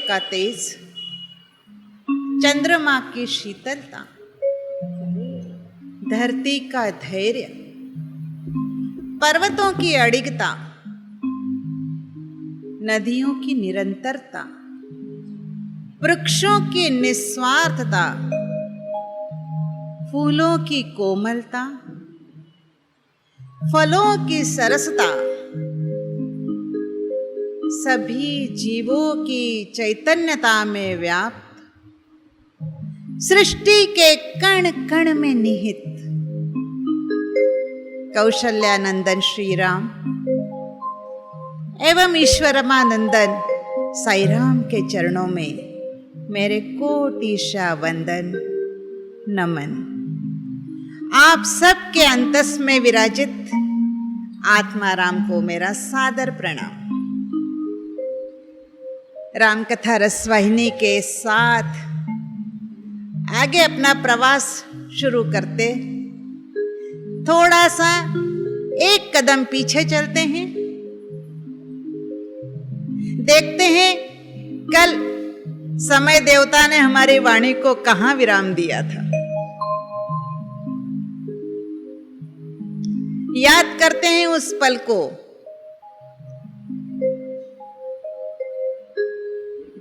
का तेज, चंद्रमा की शीतलता, धरती का धैर्य, पर्वतों की अडिगता, नदियों की निरंतरता, वृक्षों की निस्वार्थता, फूलों की कोमलता, फलों की सरसता, सभी जीवों की चैतन्यता में व्याप्त, सृष्टि के कण कण में निहित कौशल्यानंदन श्री राम एवं ईश्वरमानंदन साई राम के चरणों में मेरे कोटिशा वंदन नमन। आप सबके अंतस में विराजित आत्मा राम को मेरा सादर प्रणाम। राम कथा रसवाहिनी के साथ आगे अपना प्रवास शुरू करते, थोड़ा सा एक कदम पीछे चलते हैं, देखते हैं कल समय देवता ने हमारी वाणी को कहां विराम दिया था। याद करते हैं उस पल को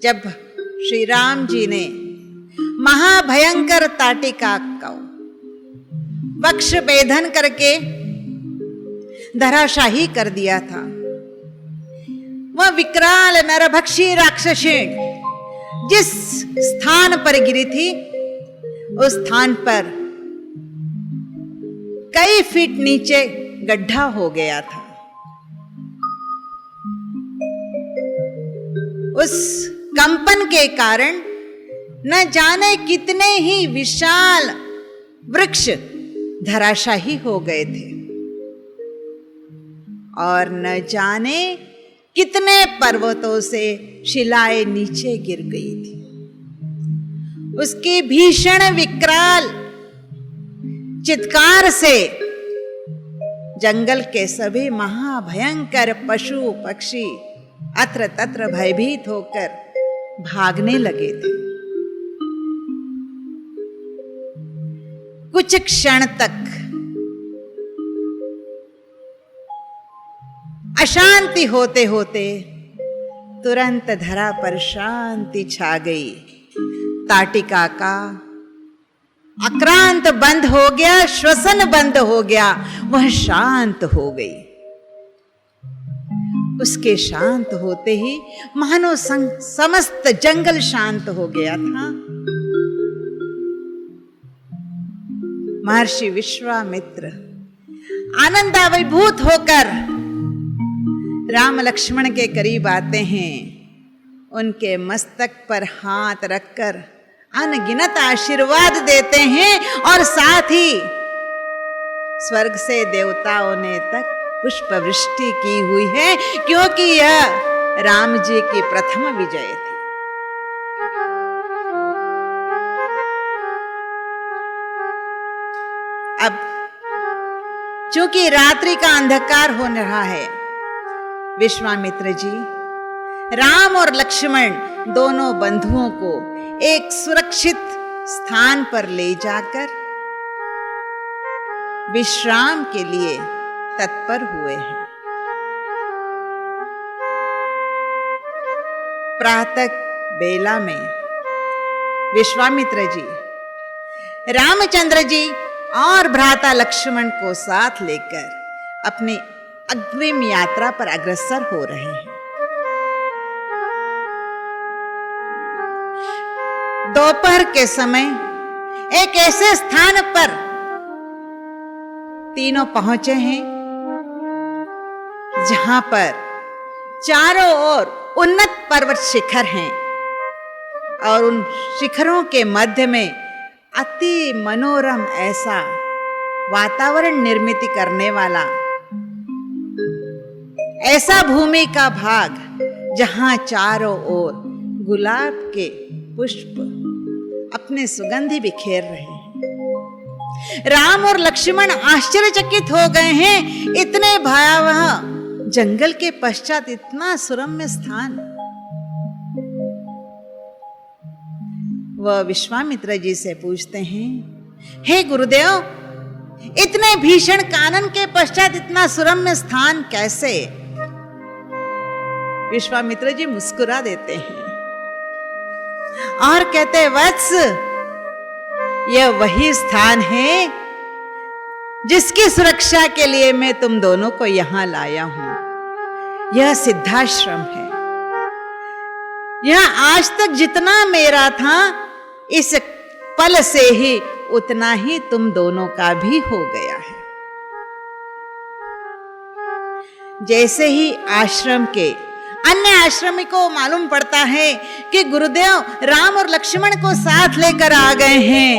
जब श्री राम जी ने महाभयंकर ताटिका का वक्ष भेदन करके धराशाही कर दिया था। वह विकराल नरभक्षी राक्षसीण जिस स्थान पर गिरी थी, उस स्थान पर कई फीट नीचे गड्ढा हो गया था। उस कंपन के कारण न जाने कितने ही विशाल वृक्ष धराशाही हो गए थे और न जाने कितने पर्वतों से शिलाएं नीचे गिर गई थी। उसकी भीषण विकराल चित्कार से जंगल के सभी महाभयंकर पशु पक्षी अत्र तत्र भयभीत होकर भागने लगे थे। कुछ क्षण तक अशांति होते होते तुरंत धरा पर शांति छा गई। ताटिका का आक्रांत बंद हो गया, श्वसन बंद हो गया, वह शांत हो गई। उसके शांत होते ही मानो समस्त जंगल शांत हो गया था। महर्षि विश्वामित्र आनंदाभिभूत होकर राम लक्ष्मण के करीब आते हैं, उनके मस्तक पर हाथ रखकर अनगिनत आशीर्वाद देते हैं और साथ ही स्वर्ग से देवताओं ने तक पुष्प वृष्टि की हुई है, क्योंकि यह राम जी की प्रथम विजय थी। अब चूंकि रात्रि का अंधकार हो रहा है, विश्वामित्र जी राम और लक्ष्मण दोनों बंधुओं को एक सुरक्षित स्थान पर ले जाकर विश्राम के लिए तत्पर हुए हैं। प्रातः बेला में विश्वामित्र जी रामचंद्र जी और भ्राता लक्ष्मण को साथ लेकर अपनी अग्रिम यात्रा पर अग्रसर हो रहे हैं। दोपहर के समय एक ऐसे स्थान पर तीनों पहुंचे हैं जहां पर चारों ओर उन्नत पर्वत शिखर हैं और उन शिखरों के मध्य में अति मनोरम ऐसा वातावरण निर्मित करने वाला ऐसा भूमि का भाग जहां चारों ओर गुलाब के पुष्प अपने सुगंधि बिखेर रहे हैं। राम और लक्ष्मण आश्चर्यचकित हो गए हैं। इतने भयावह जंगल के पश्चात इतना सुरम्य स्थान, वह विश्वामित्र जी से पूछते हैं, हे गुरुदेव, इतने भीषण कानन के पश्चात इतना सुरम्य स्थान कैसे? विश्वामित्र जी मुस्कुरा देते हैं और कहते, वत्स, यह वही स्थान है जिसकी सुरक्षा के लिए मैं तुम दोनों को यहां लाया हूं। यह सिद्धाश्रम है। यह आज तक जितना मेरा था, इस पल से ही उतना ही तुम दोनों का भी हो गया है। जैसे ही आश्रम के अन्य आश्रमी को मालूम पड़ता है कि गुरुदेव राम और लक्ष्मण को साथ लेकर आ गए हैं,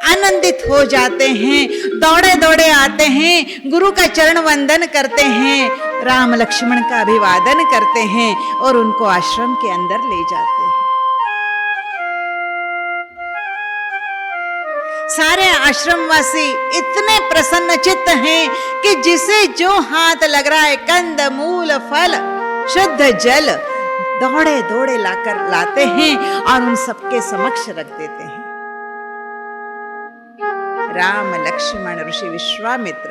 आनंदित हो जाते हैं, दौड़े दौड़े आते हैं, गुरु का चरण वंदन करते हैं, राम लक्ष्मण का अभिवादन करते हैं और उनको आश्रम के अंदर ले जाते हैं। सारे आश्रमवासी इतने प्रसन्नचित्त हैं कि जिसे जो हाथ लग रहा है, कंद मूल फल शुद्ध जल, दौड़े दौड़े लाते हैं और उन सबके समक्ष रख देते हैं। राम लक्ष्मण ऋषि विश्वामित्र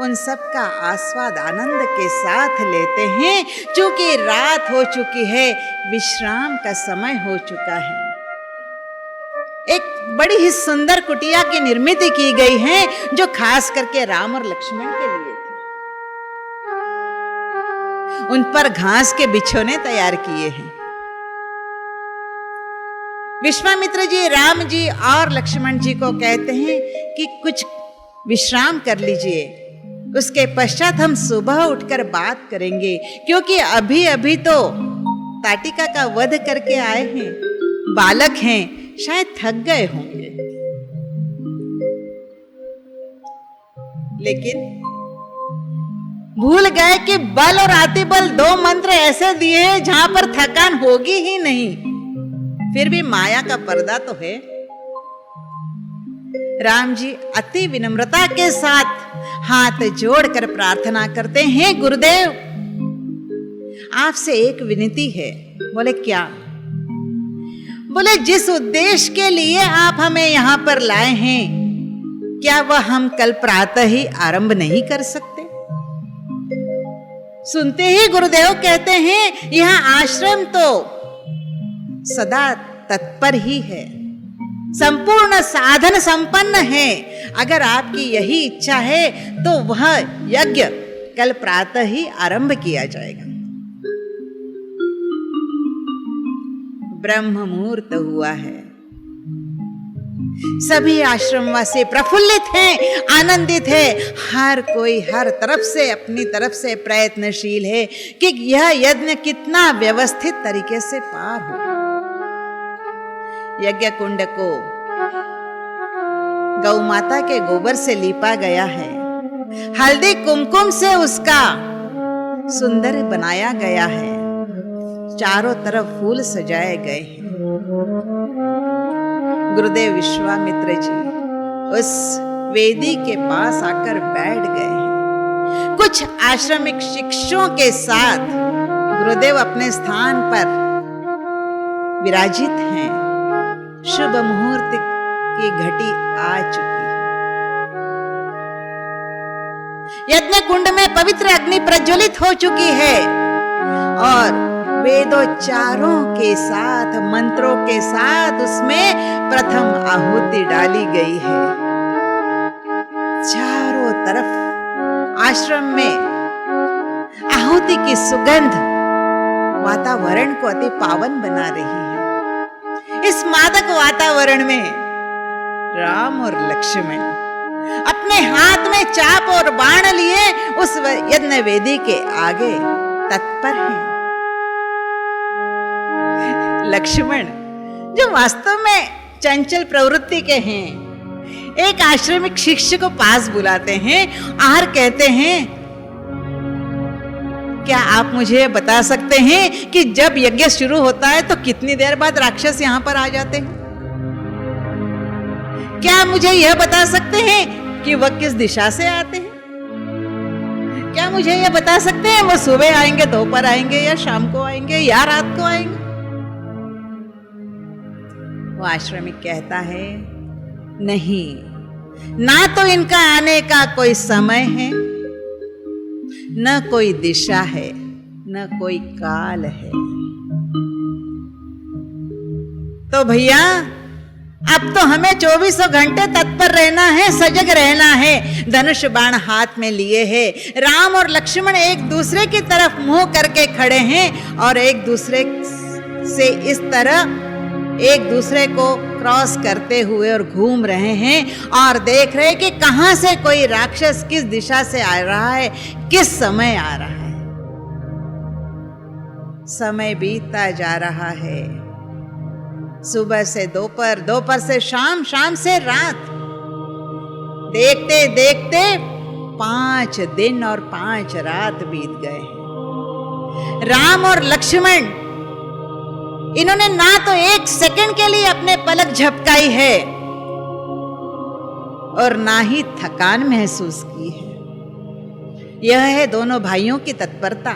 उन सबका आस्वाद आनंद के साथ लेते हैं। चूंकि रात हो चुकी है, विश्राम का समय हो चुका है। एक बड़ी ही सुंदर कुटिया की निर्मित की गई है, जो खास करके राम और लक्ष्मण के लिए थी। उन पर घास के बिछौने तैयार किए हैं। विश्वामित्र जी राम जी और लक्ष्मण जी को कहते हैं कि कुछ विश्राम कर लीजिए, उसके पश्चात हम सुबह उठकर बात करेंगे, क्योंकि अभी अभी तो ताटिका का वध करके आए हैं, बालक हैं, शायद थक गए होंगे। लेकिन भूल गए कि बल और अतिबल दो मंत्र ऐसे दिए हैं जहां पर थकान होगी ही नहीं। फिर भी माया का पर्दा तो है। राम जी अति विनम्रता के साथ हाथ जोड़कर प्रार्थना करते हैं, गुरुदेव आपसे एक विनती है। बोले क्या? बोले जिस उद्देश्य के लिए आप हमें यहां पर लाए हैं, क्या वह हम कल प्रातः ही आरंभ नहीं कर सकते? सुनते ही गुरुदेव कहते हैं, यह आश्रम तो सदा तत्पर ही है, संपूर्ण साधन संपन्न है। अगर आपकी यही इच्छा है तो वह यज्ञ कल प्रातः ही आरंभ किया जाएगा। ब्रह्म मुहूर्त हुआ है। सभी आश्रमवासी प्रफुल्लित हैं, आनंदित है। हर कोई हर तरफ से अपनी तरफ से प्रयत्नशील है कि यह यज्ञ कितना व्यवस्थित तरीके से पार हो। यज्ञ कुंड को गौ माता के गोबर से लीपा गया है। हल्दी कुमकुम से उसका सुंदर बनाया गया है। चारों तरफ फूल सजाए गए हैं। गुरुदेव विश्वामित्र जी उस वेदी के पास आकर बैठ गए हैं। कुछ आश्रमिक शिष्यों के साथ गुरुदेव अपने स्थान पर विराजित हैं। शुभ मुहूर्त की घटी आ चुकी है। यज्ञ कुंड में पवित्र अग्नि प्रज्वलित हो चुकी है और वेदोच्चारों के साथ, मंत्रों के साथ उसमें प्रथम आहुति डाली गई है। चारों तरफ आश्रम में आहुति की सुगंध वातावरण को अति पावन बना रही है। इस मादक वातावरण में राम और लक्ष्मण अपने हाथ में चाप और बाण लिए उस यज्ञ वेदी के आगे तत्पर हैं। लक्ष्मण जो वास्तव में चंचल प्रवृत्ति के हैं, एक आश्रमिक शिष्य को पास बुलाते हैं और कहते हैं, क्या आप मुझे बता सकते हैं कि जब यज्ञ शुरू होता है तो कितनी देर बाद राक्षस यहां पर आ जाते हैं? क्या आप मुझे यह बता सकते हैं कि वह किस दिशा से आते हैं? क्या मुझे यह बता सकते हैं वह सुबह आएंगे, दोपहर आएंगे, या शाम को आएंगे, या रात को आएंगे? वो आश्रमिक कहता है, नहीं, ना तो इनका आने का कोई समय है, न कोई दिशा है, न कोई काल है। तो भैया अब तो हमें 24 घंटे तत्पर रहना है, सजग रहना है। धनुष बाण हाथ में लिए है। राम और लक्ष्मण एक दूसरे की तरफ मुंह करके खड़े हैं और एक दूसरे से इस तरह एक दूसरे को क्रॉस करते हुए और घूम रहे हैं और देख रहे हैं कि कहां से कोई राक्षस किस दिशा से आ रहा है, किस समय आ रहा है। समय बीतता जा रहा है। सुबह से दोपहर, दोपहर से शाम, शाम से रात। देखते देखते 5 दिन और 5 रात बीत गए। राम और लक्ष्मण इन्होंने ना तो 1 सेकंड के लिए अपने पलक झपकाई है और ना ही थकान महसूस की है। यह है दोनों भाइयों की तत्परता।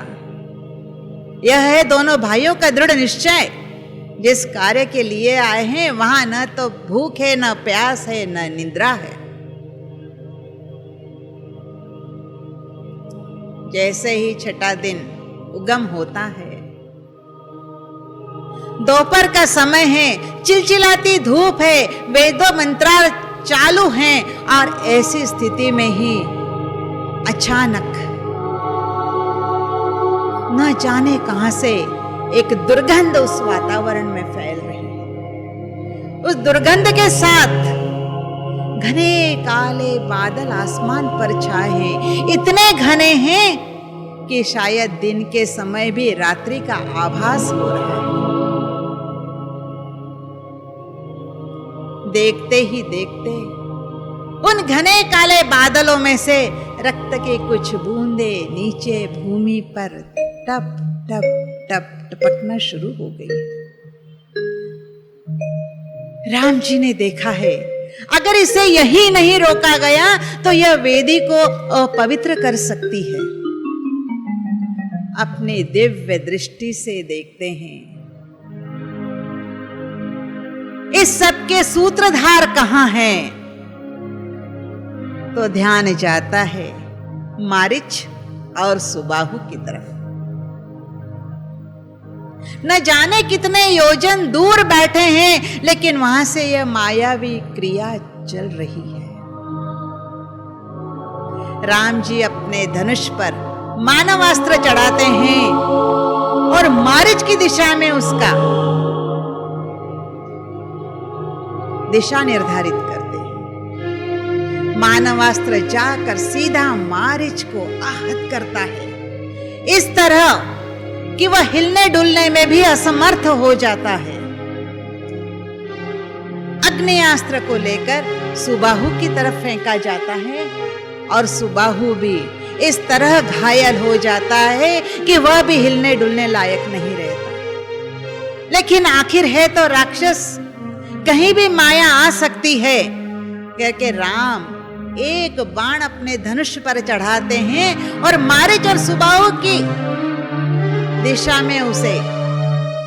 यह है दोनों भाइयों का दृढ़ निश्चय। जिस कार्य के लिए आए हैं वहां न तो भूख है, न प्यास है, न निद्रा है। जैसे ही छठा दिन उगम होता है, दोपहर का समय है, चिलचिलाती धूप है, वेदों मंत्रार चालू हैं और ऐसी स्थिति में ही अचानक न जाने कहां से एक दुर्गंध उस वातावरण में फैल रही है। उस दुर्गंध के साथ घने काले बादल आसमान पर छाए हैं। इतने घने हैं कि शायद दिन के समय भी रात्रि का आभास हो रहा है। देखते ही देखते उन घने काले बादलों में से रक्त की कुछ बूंदे नीचे भूमि पर टप टप टप टपकना शुरू हो गई। राम जी ने देखा है, अगर इसे यही नहीं रोका गया तो यह वेदी को अपवित्र कर सकती है। अपनी दिव्य दृष्टि से देखते हैं इस सब के सूत्रधार कहां हैं, तो ध्यान जाता है मारीच और सुबाहु की तरफ। न जाने कितने योजन दूर बैठे हैं, लेकिन वहां से यह मायावी क्रिया चल रही है। राम जी अपने धनुष पर मानवास्त्र चढ़ाते हैं और मारीच की दिशा में उसका दिशा निर्धारित करते हैं। मानवास्त्र जाकर सीधा मारीच को आहत करता है, इस तरह कि वह हिलने डुलने में भी असमर्थ हो जाता है। अग्नेयास्त्र को लेकर सुबाहु की तरफ फेंका जाता है और सुबाहु भी इस तरह घायल हो जाता है कि वह भी हिलने डुलने लायक नहीं रहता। लेकिन आखिर है तो राक्षस, कहीं भी माया आ सकती है, करके राम एक बाण अपने धनुष पर चढ़ाते हैं और मारीच और सुबाहु की दिशा में उसे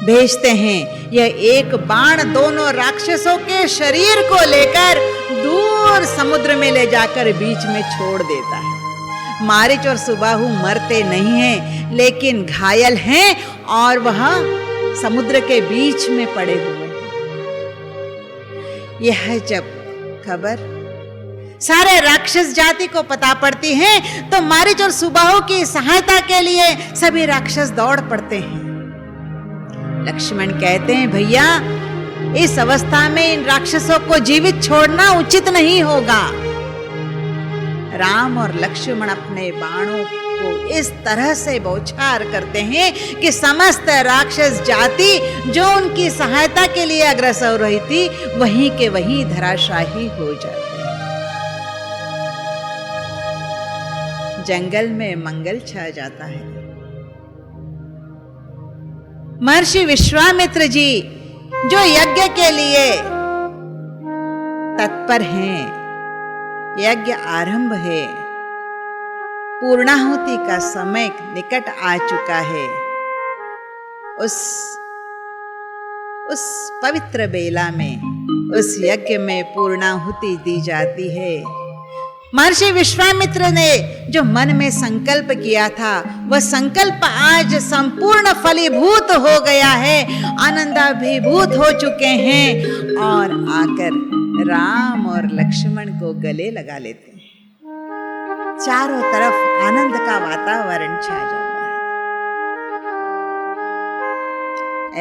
भेजते हैं। यह एक बाण दोनों राक्षसों के शरीर को लेकर दूर समुद्र में ले जाकर बीच में छोड़ देता है। मारीच और सुबाहु मरते नहीं हैं, लेकिन घायल हैं और वह समुद्र के बीच में पड़े हुए हैं। यह जब खबर सारे राक्षस जाति को पता पड़ती है तो मारीच और सुबाहु की सहायता के लिए सभी राक्षस दौड़ पड़ते हैं। लक्ष्मण कहते हैं, भैया इस अवस्था में इन राक्षसों को जीवित छोड़ना उचित नहीं होगा। राम और लक्ष्मण अपने बाणों को इस तरह से बौछार करते हैं कि समस्त राक्षस जाति जो उनकी सहायता के लिए अग्रसर हो रही थी, वहीं के वहीं धराशाही हो जाती। जंगल में मंगल छा जाता है। महर्षि विश्वामित्र जी जो यज्ञ के लिए तत्पर हैं, यज्ञ आरंभ है, पूर्णाहुति का समय निकट आ चुका है। उस उस पवित्र बेला में, उस यज्ञ में पूर्णाहुति दी जाती है। महर्षि विश्वामित्र ने जो मन में संकल्प किया था, वह संकल्प आज संपूर्ण फलीभूत हो गया है, आनंदाभिभूत हो चुके हैं और आकर राम और लक्ष्मण को गले लगा लेते हैं। चारों तरफ आनंद का वातावरण छा जाता है।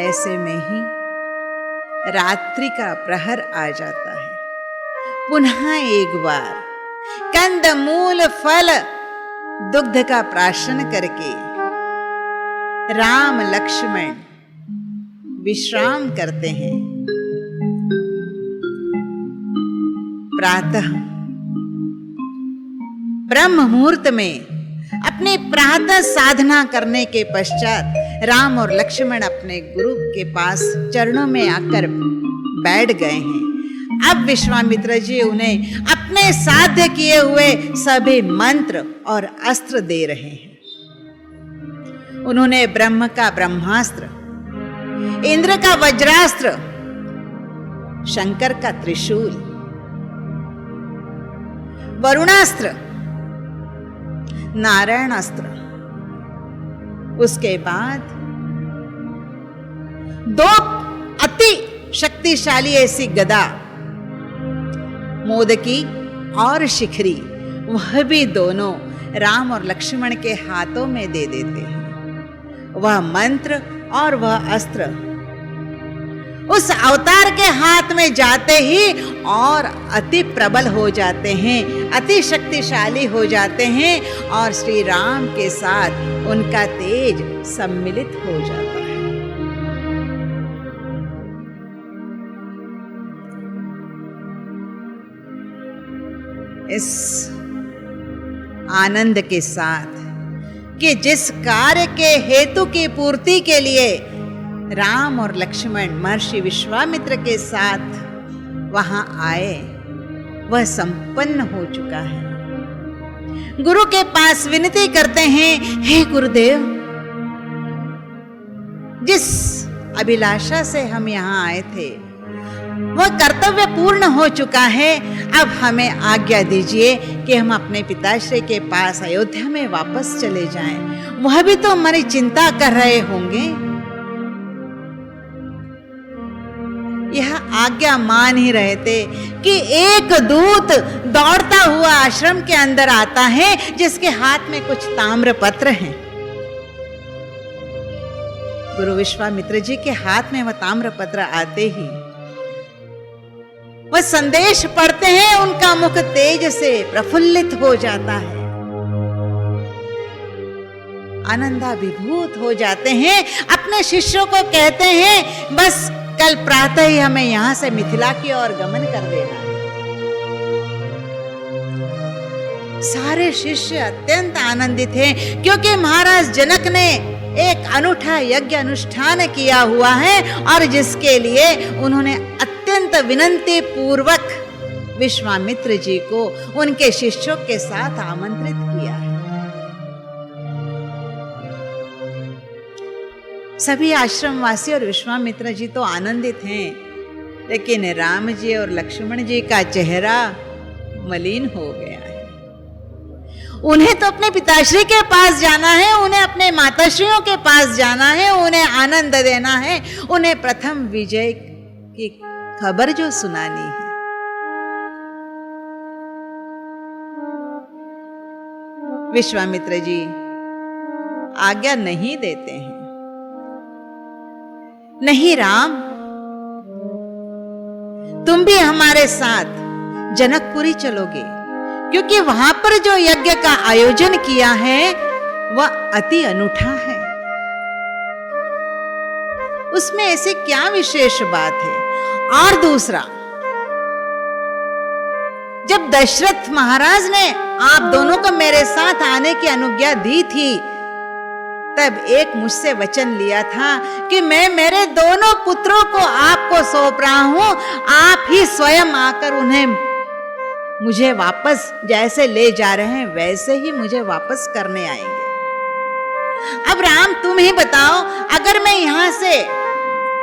ऐसे में ही रात्रि का प्रहर आ जाता है। पुनः एक बार कंद मूल फल दुग्ध का प्राशन करके राम लक्ष्मण विश्राम करते हैं। प्रातः ब्रह्म मुहूर्त में अपने प्रातः साधना करने के पश्चात राम और लक्ष्मण अपने गुरु के पास चरणों में आकर बैठ गए हैं। अब विश्वामित्र जी उन्हें अपने साध्य किए हुए सभी मंत्र और अस्त्र दे रहे हैं। उन्होंने ब्रह्म का ब्रह्मास्त्र, इंद्र का वज्रास्त्र, शंकर का त्रिशूल, वरुणास्त्र, नारायण अस्त्र, उसके बाद 2 अति शक्तिशाली ऐसी गदा, मोदकी और शिखरी, वह भी दोनों राम और लक्ष्मण के हाथों में दे देते हैं। वह मंत्र और वह अस्त्र उस अवतार के हाथ में जाते ही और अति प्रबल हो जाते हैं, अति शक्तिशाली हो जाते हैं और श्री राम के साथ उनका तेज सम्मिलित हो जाता है। इस आनंद के साथ कि जिस कार्य के हेतु की पूर्ति के लिए राम और लक्ष्मण महर्षि विश्वामित्र के साथ वहां आए, वह संपन्न हो चुका है। गुरु के पास विनती करते हैं, हे गुरुदेव, जिस अभिलाषा से हम यहाँ आए थे वह कर्तव्य पूर्ण हो चुका है। अब हमें आज्ञा दीजिए कि हम अपने पिताश्री के पास अयोध्या में वापस चले जाएं। वह भी तो हमारी चिंता कर रहे होंगे। यह आज्ञा मान ही रहे थे कि एक दूत दौड़ता हुआ आश्रम के अंदर आता है, जिसके हाथ में कुछ ताम्रपत्र हैं। गुरु विश्वामित्र जी के हाथ में वह ताम्रपत्र आते ही वह संदेश पढ़ते हैं, उनका मुख तेज से प्रफुल्लित हो जाता है, आनंदाभिभूत हो जाते हैं। अपने शिष्यों को कहते हैं, बस कल प्रातः ही हमें यहां से मिथिला की ओर गमन कर देना। सारे शिष्य अत्यंत आनंदित हैं, क्योंकि महाराज जनक ने एक अनूठा यज्ञ अनुष्ठान किया हुआ है और जिसके लिए उन्होंने अत्यंत विनती पूर्वक विश्वामित्र जी को उनके शिष्यों के साथ आमंत्रित किया है। सभी आश्रमवासी और विश्वामित्र जी तो आनंदित हैं, लेकिन राम जी और लक्ष्मण जी का चेहरा मलिन हो गया है। उन्हें तो अपने पिताश्री के पास जाना है, उन्हें अपने माताश्रियों के पास जाना है, उन्हें आनंद देना है, उन्हें प्रथम विजय की खबर जो सुनानी है। विश्वामित्र जी आज्ञा नहीं देते हैं। नहीं राम, तुम भी हमारे साथ जनकपुरी चलोगे, क्योंकि वहां पर जो यज्ञ का आयोजन किया है वह अति अनूठा है। उसमें ऐसी क्या विशेष बात है? और दूसरा, जब दशरथ महाराज ने आप दोनों को मेरे साथ आने की अनुज्ञा दी थी, तब एक मुझसे वचन लिया था कि मैं मेरे दोनों पुत्रों को आपको सौंप रहा हूं, आप ही स्वयं आकर उन्हें मुझे वापस जैसे ले जा रहे हैं वैसे ही मुझे वापस करने आएंगे। अब राम तुम ही बताओ, अगर मैं यहां से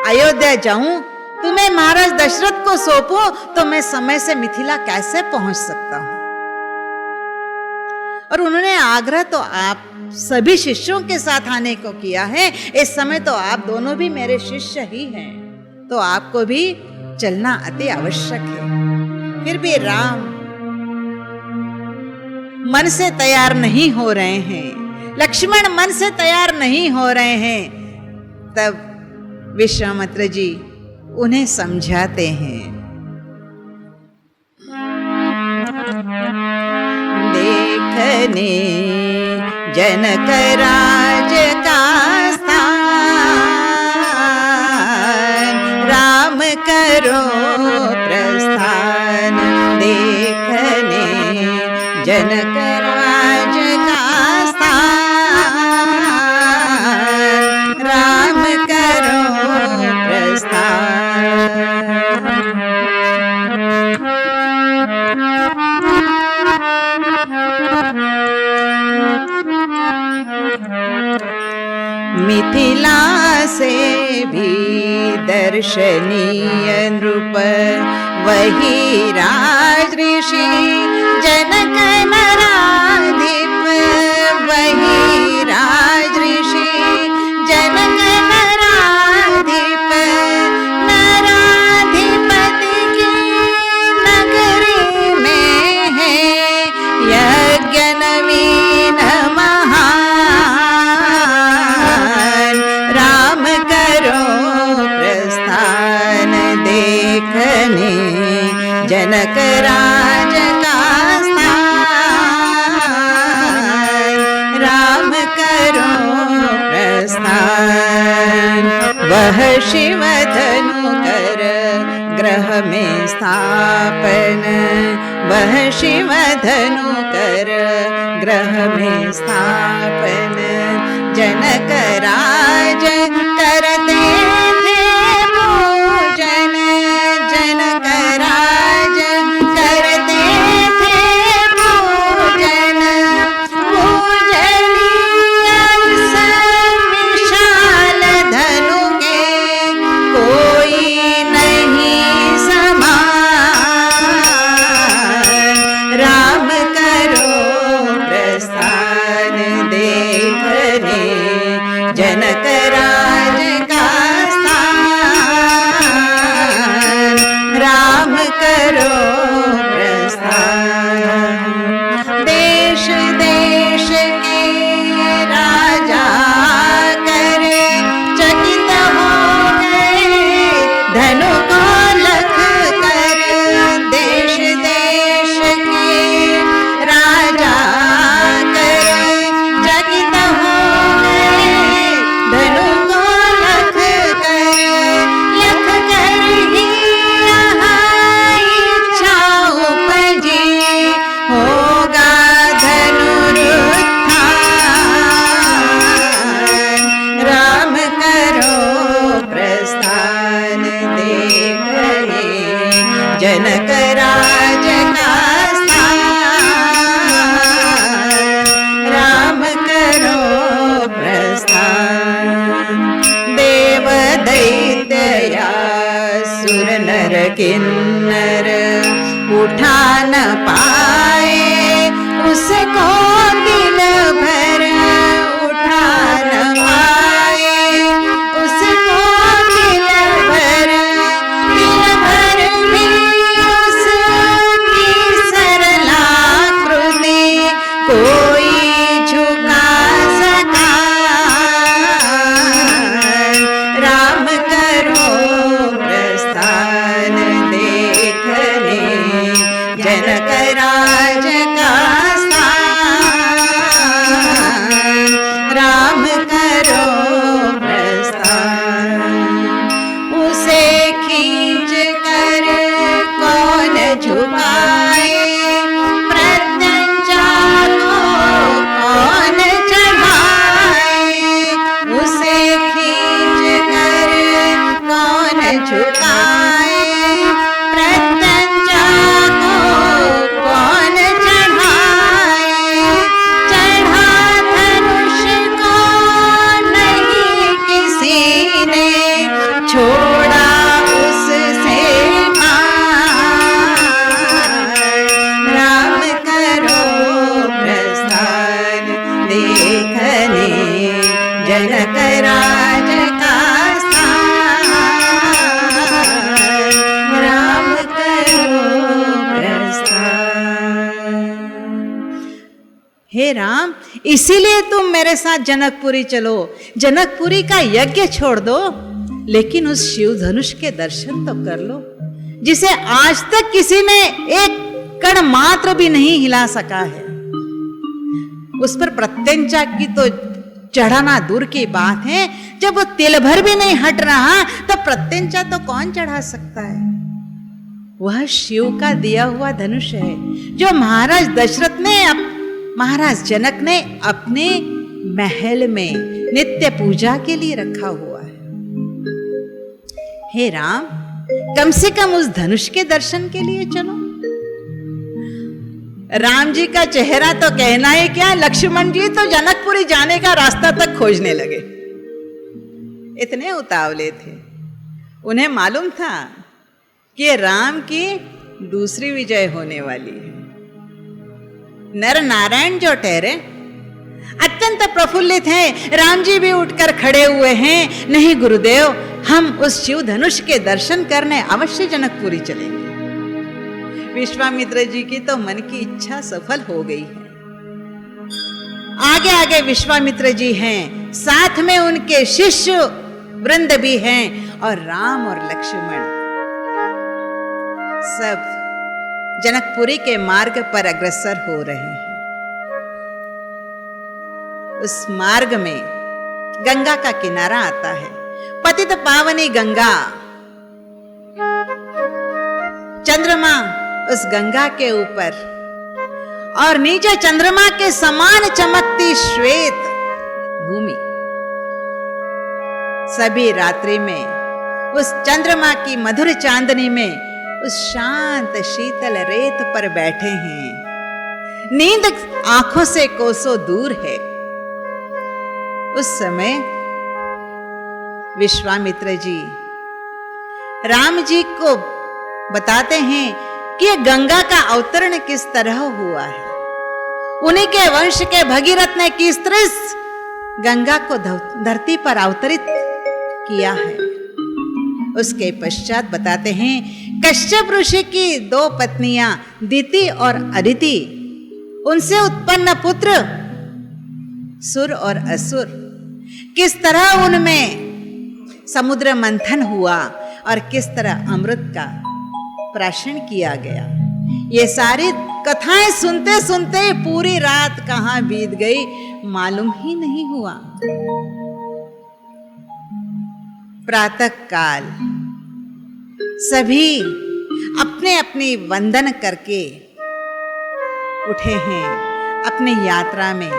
अयोध्या जाऊं, तुम्हें महाराज दशरथ को सौंपूं, तो मैं समय से मिथिला कैसे पहुंच सकता हूं? और उन्होंने आग्रह तो आप सभी शिष्यों के साथ आने को किया है। इस समय तो आप दोनों भी मेरे शिष्य ही हैं, तो आपको भी चलना अति आवश्यक है। फिर भी राम मन से तैयार नहीं हो रहे हैं, लक्ष्मण मन से तैयार नहीं हो रहे हैं। तब विश्वामित्र जी उन्हें समझाते हैं। देखने जनक राज का स्थान, राम करो प्रस्थान। देखने जनक राज का स्थान, राम करो प्रस्थान। मिथिला से भी दर्शनीय नृप, वही राज ऋषि जनक नराधिप। वही राज ऋषि जनक नराधिप, नराधिपति की नगरी में है यज्ञ नवीन महान। राम करो प्रस्थान, देखने जनक राज का स्थान, राम करो प्रस्थान। वह शिव धनु कर ग्रह में स्थापन, वह शिव धनु कर ग्रह में स्थापन। जनक राज करते थे पूजन, जनक राज करते थे पूजन। पूजनीय विशाल धनु के कोई नहीं समान। राम करो प्रस्थान, देखने जनक राज का स्थान, राम करो प्रस्थान। देश देश के राजा कर चकित हो गए, धनु को लख कर। देश देश के राजा कर चकित हो गए, धनु को लख कर। लख कर ही यहाँ इच्छा उपजी, होगा धनुरुत्थान। राम करो प्रस्थान, देखने जनक राज का स्थान, राम करो प्रस्थान। देव दैत्य सुर नर किन्नर उठा न पाए, उसको दिन भर उठा न पाए। उसको दिन भर भी उसकी सरलाकृति कोई झुका सका। राम करो प्रस्थान, देखने जनक राज का स्थान, राम करो प्रस्थान। उसे खींच कर कौन झुकाए, प्रत्यंचा को कौन चढ़ाए। उसे खींच कर कौन झुकाए, प्रत्यंचा को हे राम, इसीलिए तुम मेरे साथ जनकपुरी चलो, जनकपुरी का यज्ञ छोड़ दो, लेकिन उस शिव धनुष के दर्शन तो कर लो, जिसे आज तक किसी ने एक कण मात्र भी नहीं हिला सका है। उस पर प्रत्यंचा की तो चढ़ाना दूर की बात है, जब वो तिल भर भी नहीं हट रहा तो प्रत्यंचा तो कौन चढ़ा सकता है। वह शिव का दिया हुआ धनुष है, जो महाराज दशरथ ने महाराज जनक ने अपने महल में नित्य पूजा के लिए रखा हुआ है। हे राम, कम से कम उस धनुष के दर्शन के लिए चलो। राम जी का चेहरा तो कहना ही क्या, लक्ष्मण जी तो जनकपुरी जाने का रास्ता तक खोजने लगे, इतने उतावले थे। उन्हें मालूम था कि राम की दूसरी विजय होने वाली है। नर नारायण जो ठहरे अत्यंत प्रफुल्लित हैं। राम जी भी उठकर खड़े हुए हैं, नहीं गुरुदेव, हम उस शिव धनुष के दर्शन करने अवश्य जनकपुरी चलेंगे। विश्वामित्र जी की तो मन की इच्छा सफल हो गई है। आगे आगे विश्वामित्र जी हैं, साथ में उनके शिष्य वृंद भी हैं, और राम और लक्ष्मण सब जनकपुरी के मार्ग पर अग्रसर हो रहे हैं। उस मार्ग में गंगा का किनारा आता है, पतित पावनी गंगा। चंद्रमा उस गंगा के ऊपर, और नीचे चंद्रमा के समान चमकती श्वेत भूमि। सभी रात्रि में उस चंद्रमा की मधुर चांदनी में उस शांत शीतल रेत पर बैठे हैं। नींद आंखों से कोसों दूर है। उस समय विश्वामित्र जी राम जी को बताते हैं कि यह गंगा का अवतरण किस तरह हुआ है। उन्हीं के वंश के भगीरथ ने किस तरह गंगा को धरती पर अवतरित किया है। उसके पश्चात बताते हैं कश्यप ऋषि की 2 पत्नियां दिति और अदिति, उनसे उत्पन्न पुत्र सुर और असुर, किस तरह उनमें समुद्र मंथन हुआ और किस तरह अमृत का प्राशन किया गया। ये सारी कथाएं सुनते सुनते पूरी रात कहां बीत गई मालूम ही नहीं हुआ। प्रातः काल सभी अपने अपनी वंदन करके उठे हैं, अपनी यात्रा में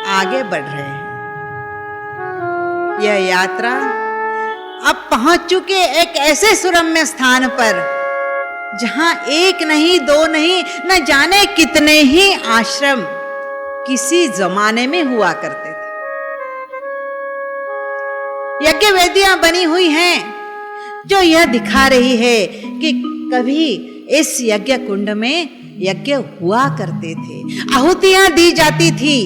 आगे बढ़ रहे हैं। यह यात्रा अब पहुंच चुके एक ऐसे सुरम्य स्थान पर जहां 1 नहीं 2 नहीं, न जाने कितने ही आश्रम किसी जमाने में हुआ करते थे। यज्ञ वेदियां बनी हुई हैं जो यह दिखा रही है कि कभी इस यज्ञ कुंड में यज्ञ हुआ करते थे, आहुतियां दी जाती थी।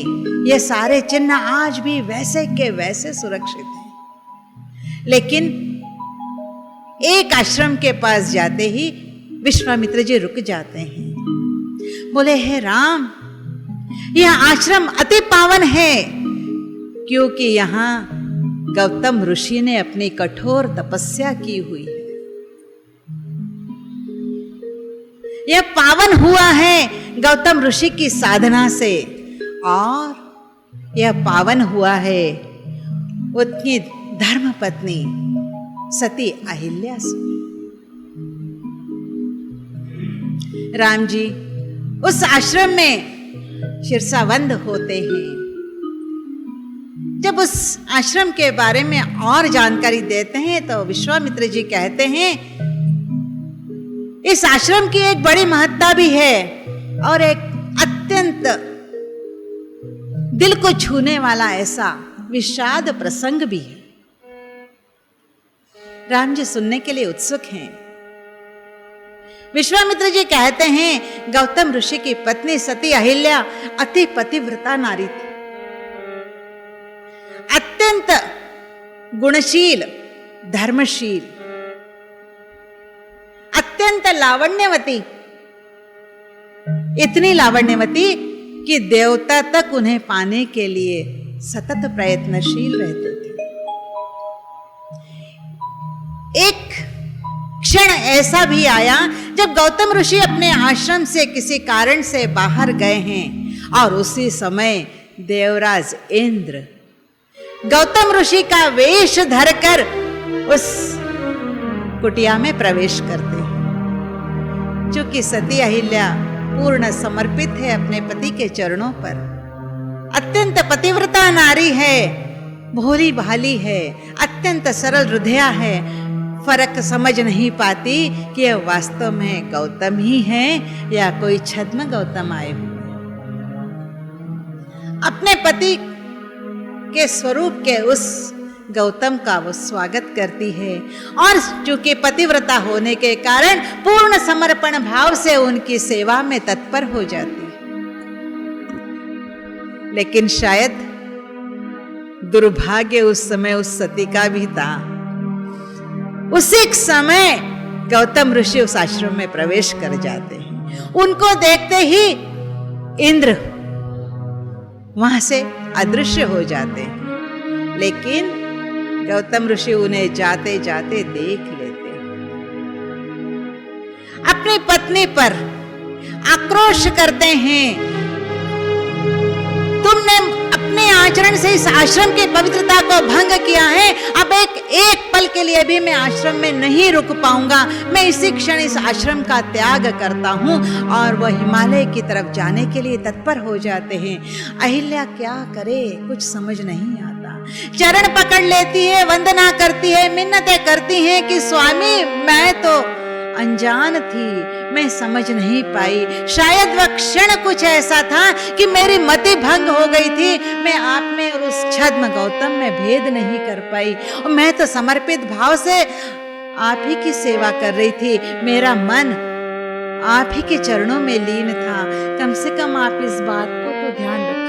ये सारे चिन्ह आज भी वैसे के वैसे सुरक्षित हैं। लेकिन एक आश्रम के पास जाते ही विश्वामित्र जी रुक जाते हैं। बोले, हे राम, यह आश्रम अति पावन है, क्योंकि यहां गौतम ऋषि ने अपनी कठोर तपस्या की हुई है। यह पावन हुआ है गौतम ऋषि की साधना से, और यह पावन हुआ है उनकी धर्म पत्नी सती अहिल्या से। राम जी उस आश्रम में शीर्षाबंद होते हैं। जब उस आश्रम के बारे में और जानकारी देते हैं तो विश्वामित्र जी कहते हैं, इस आश्रम की एक बड़ी महत्ता भी है और एक अत्यंत दिल को छूने वाला ऐसा विषाद प्रसंग भी है। राम जी सुनने के लिए उत्सुक हैं। विश्वामित्र जी कहते हैं, गौतम ऋषि की पत्नी सती अहिल्या अति पतिव्रता नारी थी, अत्यंत गुणशील, धर्मशील, अत्यंत लावण्यवती, इतनी लावण्यवती कि देवता तक उन्हें पाने के लिए सतत प्रयत्नशील रहते थे। एक क्षण ऐसा भी आया जब गौतम ऋषि अपने आश्रम से किसी कारण से बाहर गए हैं और उसी समय देवराज इंद्र गौतम ऋषि का वेश धरकर उस कुटिया में प्रवेश करते हैं। चूंकि सती अहिल्या पूर्ण समर्पित है अपने पति के चरणों पर, अत्यंत पतिव्रता नारी है, भोली भाली है, अत्यंत सरल हृदया है, फर्क समझ नहीं पाती कि यह वास्तव में गौतम ही है या कोई छद्म गौतम आए हुए। अपने पति के स्वरूप के उस गौतम का वो स्वागत करती है और चूंकि पतिव्रता होने के कारण पूर्ण समर्पण भाव से उनकी सेवा में तत्पर हो जाती है। लेकिन शायद दुर्भाग्य उस समय उस सती का भी था। उसी समय गौतम ऋषि उस आश्रम में प्रवेश कर जाते हैं। उनको देखते ही इंद्र वहां से अदृश्य हो जाते हैं, लेकिन गौतम ऋषि उन्हें जाते जाते देख लेते हैं। अपनी पत्नी पर आक्रोश करते हैं, तुमने अपने आचरण से इस आश्रम की पवित्रता को भंग किया है। अब एक पल के लिए भी मैं आश्रम में नहीं रुक पाऊंगा। मैं इसी क्षण इस आश्रम का त्याग करता हूं। और वह हिमालय की तरफ जाने के लिए तत्पर हो जाते हैं। अहिल्या क्या करे, कुछ समझ नहीं आता। चरण पकड़ लेती है, वंदना करती है, मिन्नतें करती है कि स्वामी मैं तो अनजान थी, मैं समझ नहीं पाई। शायद वह क्षण कुछ ऐसा था कि मेरी मति भंग हो गई थी। मैं आप में और उस छद्म गौतम में भेद नहीं कर पाई। और मैं तो समर्पित भाव से आप ही की सेवा कर रही थी। मेरा मन आप ही के चरणों में लीन था। कम से कम आप इस बात को तो ध्यान रखिए।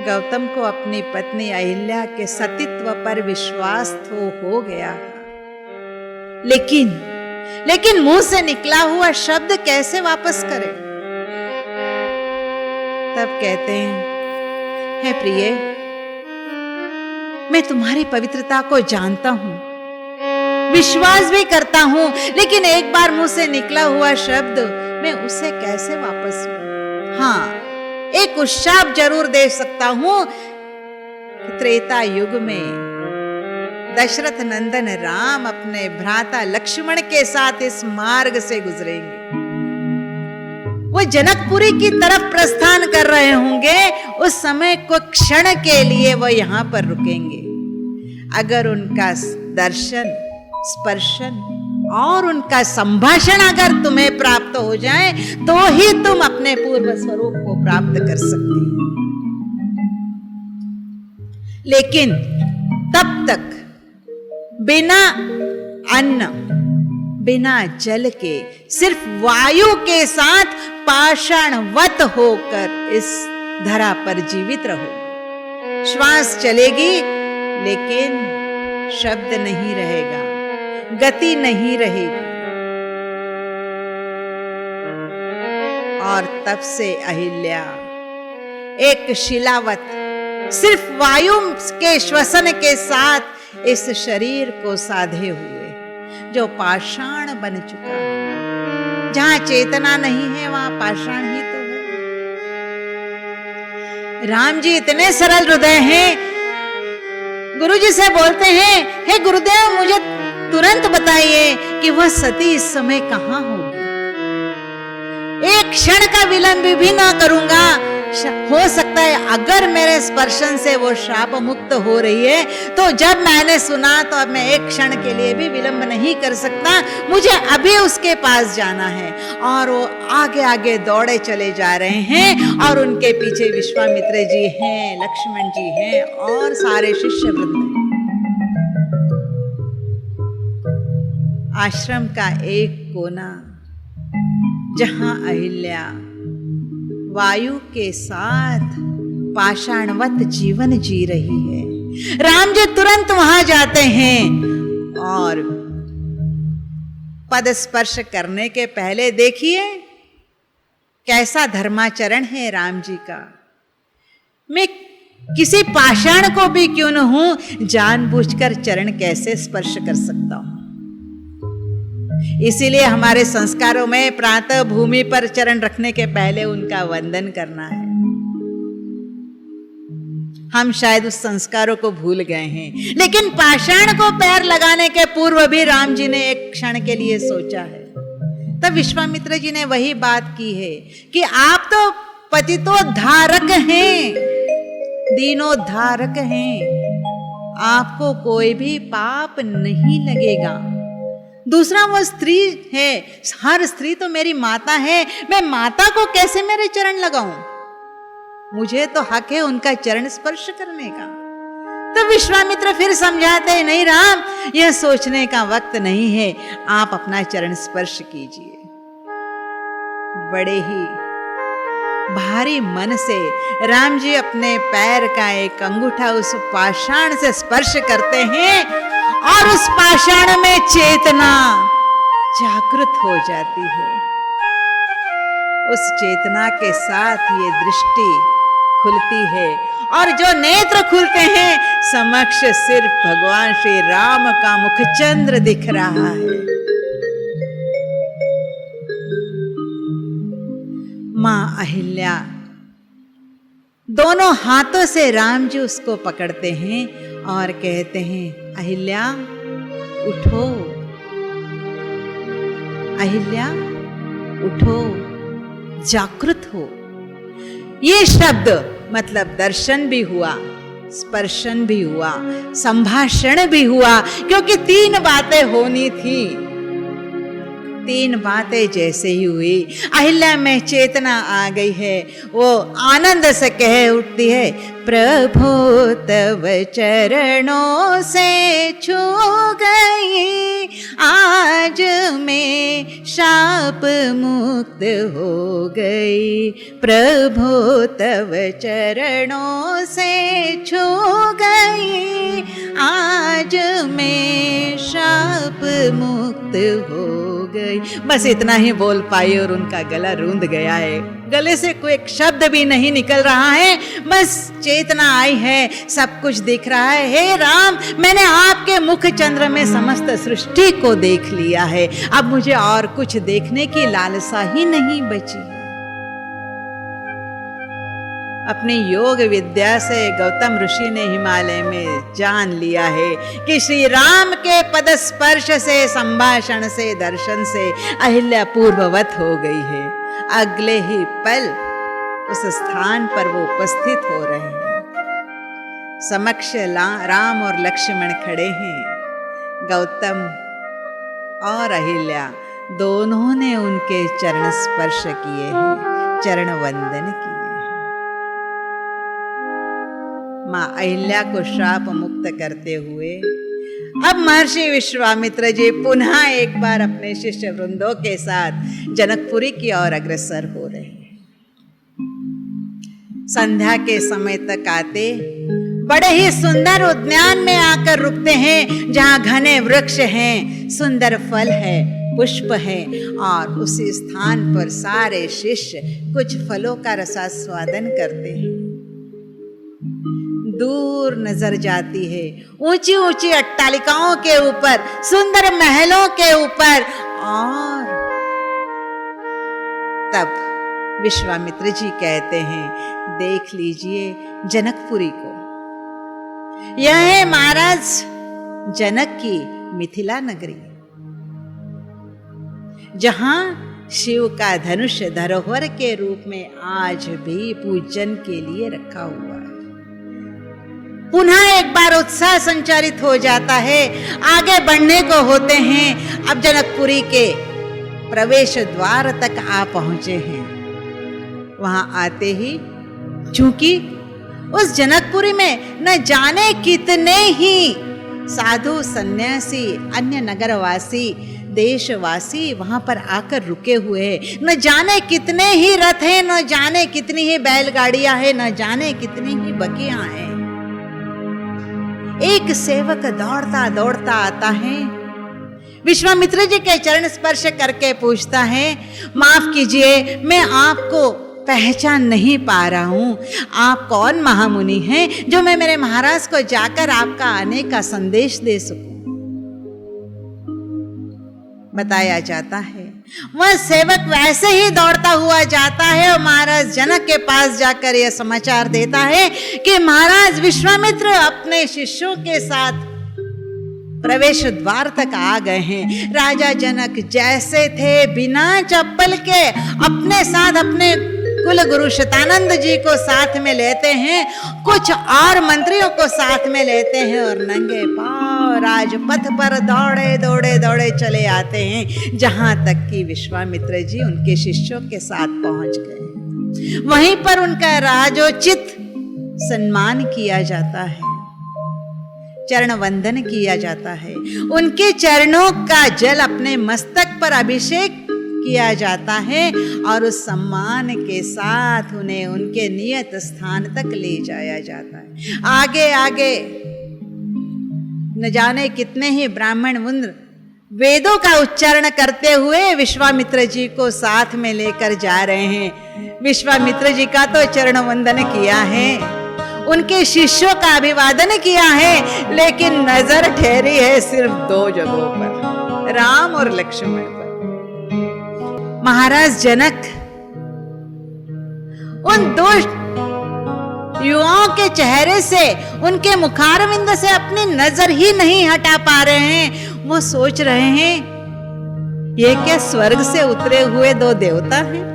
गौतम को अपनी पत्नी अहिल्या के सतीत्व पर विश्वास तो हो गया, लेकिन मुंह से निकला हुआ शब्द कैसे वापस करें। तब कहते हैं, हे प्रिय, मैं तुम्हारी पवित्रता को जानता हूं, विश्वास भी करता हूं, लेकिन एक बार मुंह से निकला हुआ शब्द मैं उसे कैसे वापस लूं। हाँ, एक उशाप जरूर दे सकता हूं। त्रेता युग में दशरथ नंदन राम अपने भ्राता लक्ष्मण के साथ इस मार्ग से गुजरेंगे। वो जनकपुरी की तरफ प्रस्थान कर रहे होंगे। उस समय को क्षण के लिए वो यहां पर रुकेंगे। अगर उनका दर्शन, स्पर्शन और उनका संभाषण अगर तुम्हें प्राप्त हो जाए तो ही तुम अपने पूर्व स्वरूप को प्राप्त कर सकती हो। लेकिन तब तक बिना अन्न, बिना जल के, सिर्फ वायु के साथ पाषाणवत होकर इस धरा पर जीवित रहो। श्वास चलेगी लेकिन शब्द नहीं रहेगा, गति नहीं रहेगी। और तब से अहिल्या एक शिलावत सिर्फ वायु के श्वसन के साथ इस शरीर को साधे हुए, जो पाषाण बन चुका है। जहां चेतना नहीं है वहां पाषाण ही तो है। राम जी इतने सरल हृदय हैं, गुरु जी से बोलते हैं, हे गुरुदेव मुझे तुरंत बताइए कि वह सती इस समय कहां होगी। एक क्षण का विलंब भी ना करूंगा। हो सकता है अगर मेरे स्पर्शन से वो शाप मुक्त हो रही है तो जब मैंने सुना तो अब मैं एक क्षण के लिए भी विलंब नहीं कर सकता। मुझे अभी उसके पास जाना है। और वो आगे आगे दौड़े चले जा रहे हैं और उनके पीछे विश्वामित्र जी हैं, लक्ष्मण जी हैं और सारे शिष्य वृंद। आश्रम का एक कोना जहां अहिल्या वायु के साथ पाषाणवत जीवन जी रही है। राम जी तुरंत वहां जाते हैं और पद स्पर्श करने के पहले देखिए कैसा धर्माचरण है राम जी का। मैं किसी पाषाण को भी क्यों न हूं, जानबूझकर चरण कैसे स्पर्श कर सकता हूं। इसीलिए हमारे संस्कारों में प्रातः भूमि पर चरण रखने के पहले उनका वंदन करना है। हम शायद उस संस्कारों को भूल गए हैं, लेकिन पाषाण को पैर लगाने के पूर्व भी राम जी ने एक क्षण के लिए सोचा है। तब विश्वामित्र जी ने वही बात की है कि आप तो पतितोद्धारक हैं, दीनोद्धारक हैं, आपको कोई भी पाप नहीं लगेगा। दूसरा, वो स्त्री है, हर स्त्री तो मेरी माता है, मैं माता को कैसे मेरे चरण लगाऊं? मुझे तो हक है उनका चरण स्पर्श करने का। तो विश्वामित्र फिर समझाते, नहीं राम, यह सोचने का वक्त नहीं है, आप अपना चरण स्पर्श कीजिए। बड़े ही भारी मन से राम जी अपने पैर का एक अंगूठा उस पाषाण से स्पर्श करते हैं और उस पाषाण में चेतना जागृत हो जाती है। उस चेतना के साथ ये दृष्टि खुलती है और जो नेत्र खुलते हैं, समक्ष सिर्फ भगवान श्री राम का मुखचंद्र दिख रहा है। मां अहिल्या दोनों हाथों से राम जी उसको पकड़ते हैं और कहते हैं, अहिल्या उठो, अहिल्या उठो, जागृत हो। ये शब्द मतलब दर्शन भी हुआ, स्पर्शन भी हुआ, संभाषण भी हुआ, क्योंकि 3 बातें होनी थी। 3 बातें जैसे ही हुई, अहिल्या में चेतना आ गई है। वो आनंद से कह उठती है, प्रभु तव चरणों से छू गई, आज मैं शाप मुक्त हो गई। प्रभु तव चरणों से छू गई, आज मैं शाप मुक्त हो गई। बस इतना ही बोल पाई और उनका गला रूंध गया है। गले से कोई एक शब्द भी नहीं निकल रहा है, बस चेतना आई है, सब कुछ दिख रहा है। हे राम, मैंने आपके मुख चंद्र में समस्त सृष्टि को देख लिया है, अब मुझे और कुछ देखने की लालसा ही नहीं बची। अपनी योग विद्या से गौतम ऋषि ने हिमालय में जान लिया है कि श्री राम के पद स्पर्श से, संभाषण से, दर्शन से अहिल्या पूर्ववत हो गई है। अगले ही पल उस स्थान पर वो उपस्थित हो रहे हैं। समक्ष राम और लक्ष्मण खड़े हैं। गौतम और अहिल्या दोनों ने उनके चरण स्पर्श किए हैं, चरण वंदन किए। मां अहिल्या को श्राप मुक्त करते हुए अब महर्षि विश्वामित्र जी पुनः एक बार अपने शिष्य वृंदों के साथ जनकपुरी की ओर अग्रसर हो रहे हैं। संध्या के समय तक आते बड़े ही सुंदर उद्यान में आकर रुकते हैं, जहां घने वृक्ष हैं, सुंदर फल है, पुष्प है, और उसी स्थान पर सारे शिष्य कुछ फलों का रसास्वादन करते हैं। दूर नजर जाती है, ऊंची ऊंची अट्टालिकाओं के ऊपर, सुंदर महलों के ऊपर, और तब विश्वामित्र जी कहते हैं, देख लीजिए जनकपुरी को। यह है महाराज जनक की मिथिला नगरी, जहां शिव का धनुष धरोहर के रूप में आज भी पूजन के लिए रखा हुआ है। पुनः एक बार उत्साह संचारित हो जाता है, आगे बढ़ने को होते हैं। अब जनकपुरी के प्रवेश द्वार तक आ पहुंचे हैं। वहां आते ही, चूंकि उस जनकपुरी में न जाने कितने ही साधु सन्यासी, अन्य नगरवासी, देशवासी वहां पर आकर रुके हुए हैं। न जाने कितने ही रथ हैं, न जाने कितनी ही बैलगाड़ियां हैं, न जाने कितनी ही बगियां हैं। एक सेवक दौड़ता दौड़ता आता है, विश्वामित्र जी के चरण स्पर्श करके पूछता है, माफ कीजिए, मैं आपको पहचान नहीं पा रहा हूं। आप कौन महामुनि हैं जो मैं मेरे महाराज को जाकर आपका आने का संदेश दे सकूं? बताया जाता है वह सेवक वैसे ही दौड़ता हुआ जाता है और महाराज जनक के पास जाकर यह समाचार देता है कि महाराज विश्वामित्र अपने शिष्यों के साथ प्रवेश द्वार तक आ गए हैं। राजा जनक जैसे थे बिना चप्पल के अपने साथ अपने कुल गुरु शतानंद जी को साथ में लेते हैं, कुछ और मंत्रियों को साथ में लेते हैं और नंगे पांव राजपथ पर दौड़े दौड़े दौड़े चले आते हैं, जहां तक कि विश्वामित्र जी उनके शिष्यों के साथ पहुंच गए। वहीं पर उनका राजोचित सम्मान किया जाता है, चरण वंदन किया जाता है, उनके चरणों का जल अपने मस्तक पर अभिषेक किया जाता है और उस सम्मान के साथ उन्हें उनके नियत स्थान तक ले जाया जाता है। आगे आगे न जाने कितने ही ब्राह्मण मुनि वेदों का उच्चारण करते हुए विश्वामित्र जी को साथ में लेकर जा रहे हैं। विश्वामित्र जी का तो चरण वंदन किया है, उनके शिष्यों का अभिवादन किया है, लेकिन नजर ठहरी है सिर्फ दो जगहों पर, राम और लक्ष्मण पर। महाराज जनक उन दो युवाओं के चेहरे से, उनके मुखारविंद से अपनी नजर ही नहीं हटा पा रहे हैं। वो सोच रहे हैं ये क्या स्वर्ग से उतरे हुए दो देवता हैं?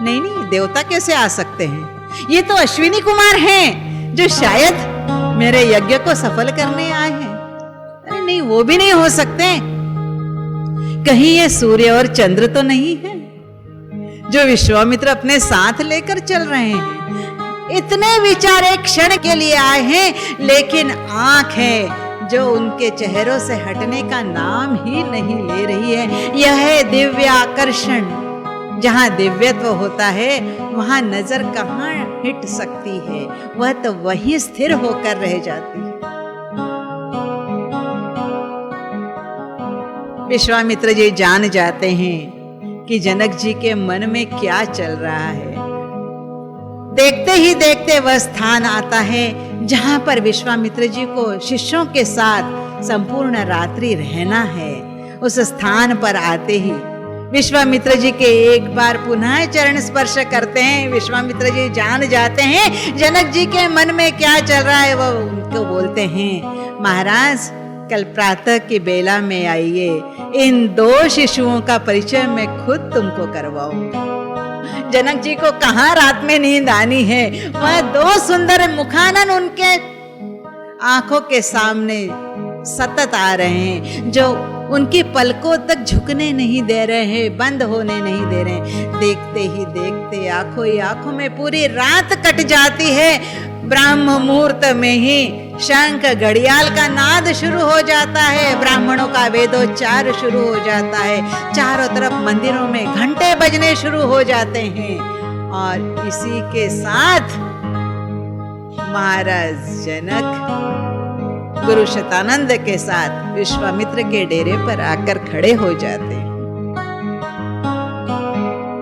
नहीं नहीं, देवता कैसे आ सकते हैं? ये तो अश्विनी कुमार हैं जो शायद मेरे यज्ञ को सफल करने आए हैं। अरे नहीं, वो भी नहीं हो सकते। कहीं ये सूर्य और चंद्र तो नहीं है जो विश्वामित्र अपने साथ लेकर चल रहे हैं? इतने विचार एक क्षण के लिए आए हैं, लेकिन आंख है जो उनके चेहरों से हटने का नाम ही नहीं ले रही है। यह है दिव्य आकर्षण। जहां दिव्यत्व होता है वहां नजर कहां हिट सकती है, वह तो वहीं स्थिर होकर रह जाती है। विश्वामित्र जी जान जाते हैं कि जनक जी के मन में क्या चल रहा है। देखते ही देखते वह स्थान आता है जहां पर विश्वामित्र जी को शिष्यों के साथ संपूर्ण रात्रि रहना है। उस स्थान पर आते ही विश्वामित्र जी के एक बार पुनः चरण स्पर्श करते हैं। विश्वामित्र जी जान जाते हैं जनक जी के मन में क्या चल रहा है। वह उनको बोलते हैं, महाराज कल प्रातः की बेला में आइए, इन दो शिशुओं का परिचय मैं खुद तुमको करवाऊंगा। जनक जी को कहां रात में नींद आनी है। वह दो सुंदर मुखानन उनके आंखों के सामने सतत आ रहे हैं, जो उनकी पलकों तक झुकने नहीं दे रहे हैं, बंद होने नहीं दे रहे हैं। देखते ही देखते आंखों ही आंखों में पूरी रात कट जाती है। ब्राह्म मुहूर्त में ही शंख घड़ियाल का नाद शुरू हो जाता है, ब्राह्मणों का वेदोच्चार शुरू हो जाता है, चारों तरफ मंदिरों में घंटे बजने शुरू हो जाते हैं। और इसी के साथ महाराज जनक गुरु शतानंद के साथ विश्वामित्र के डेरे पर आकर खड़े हो जाते हैं।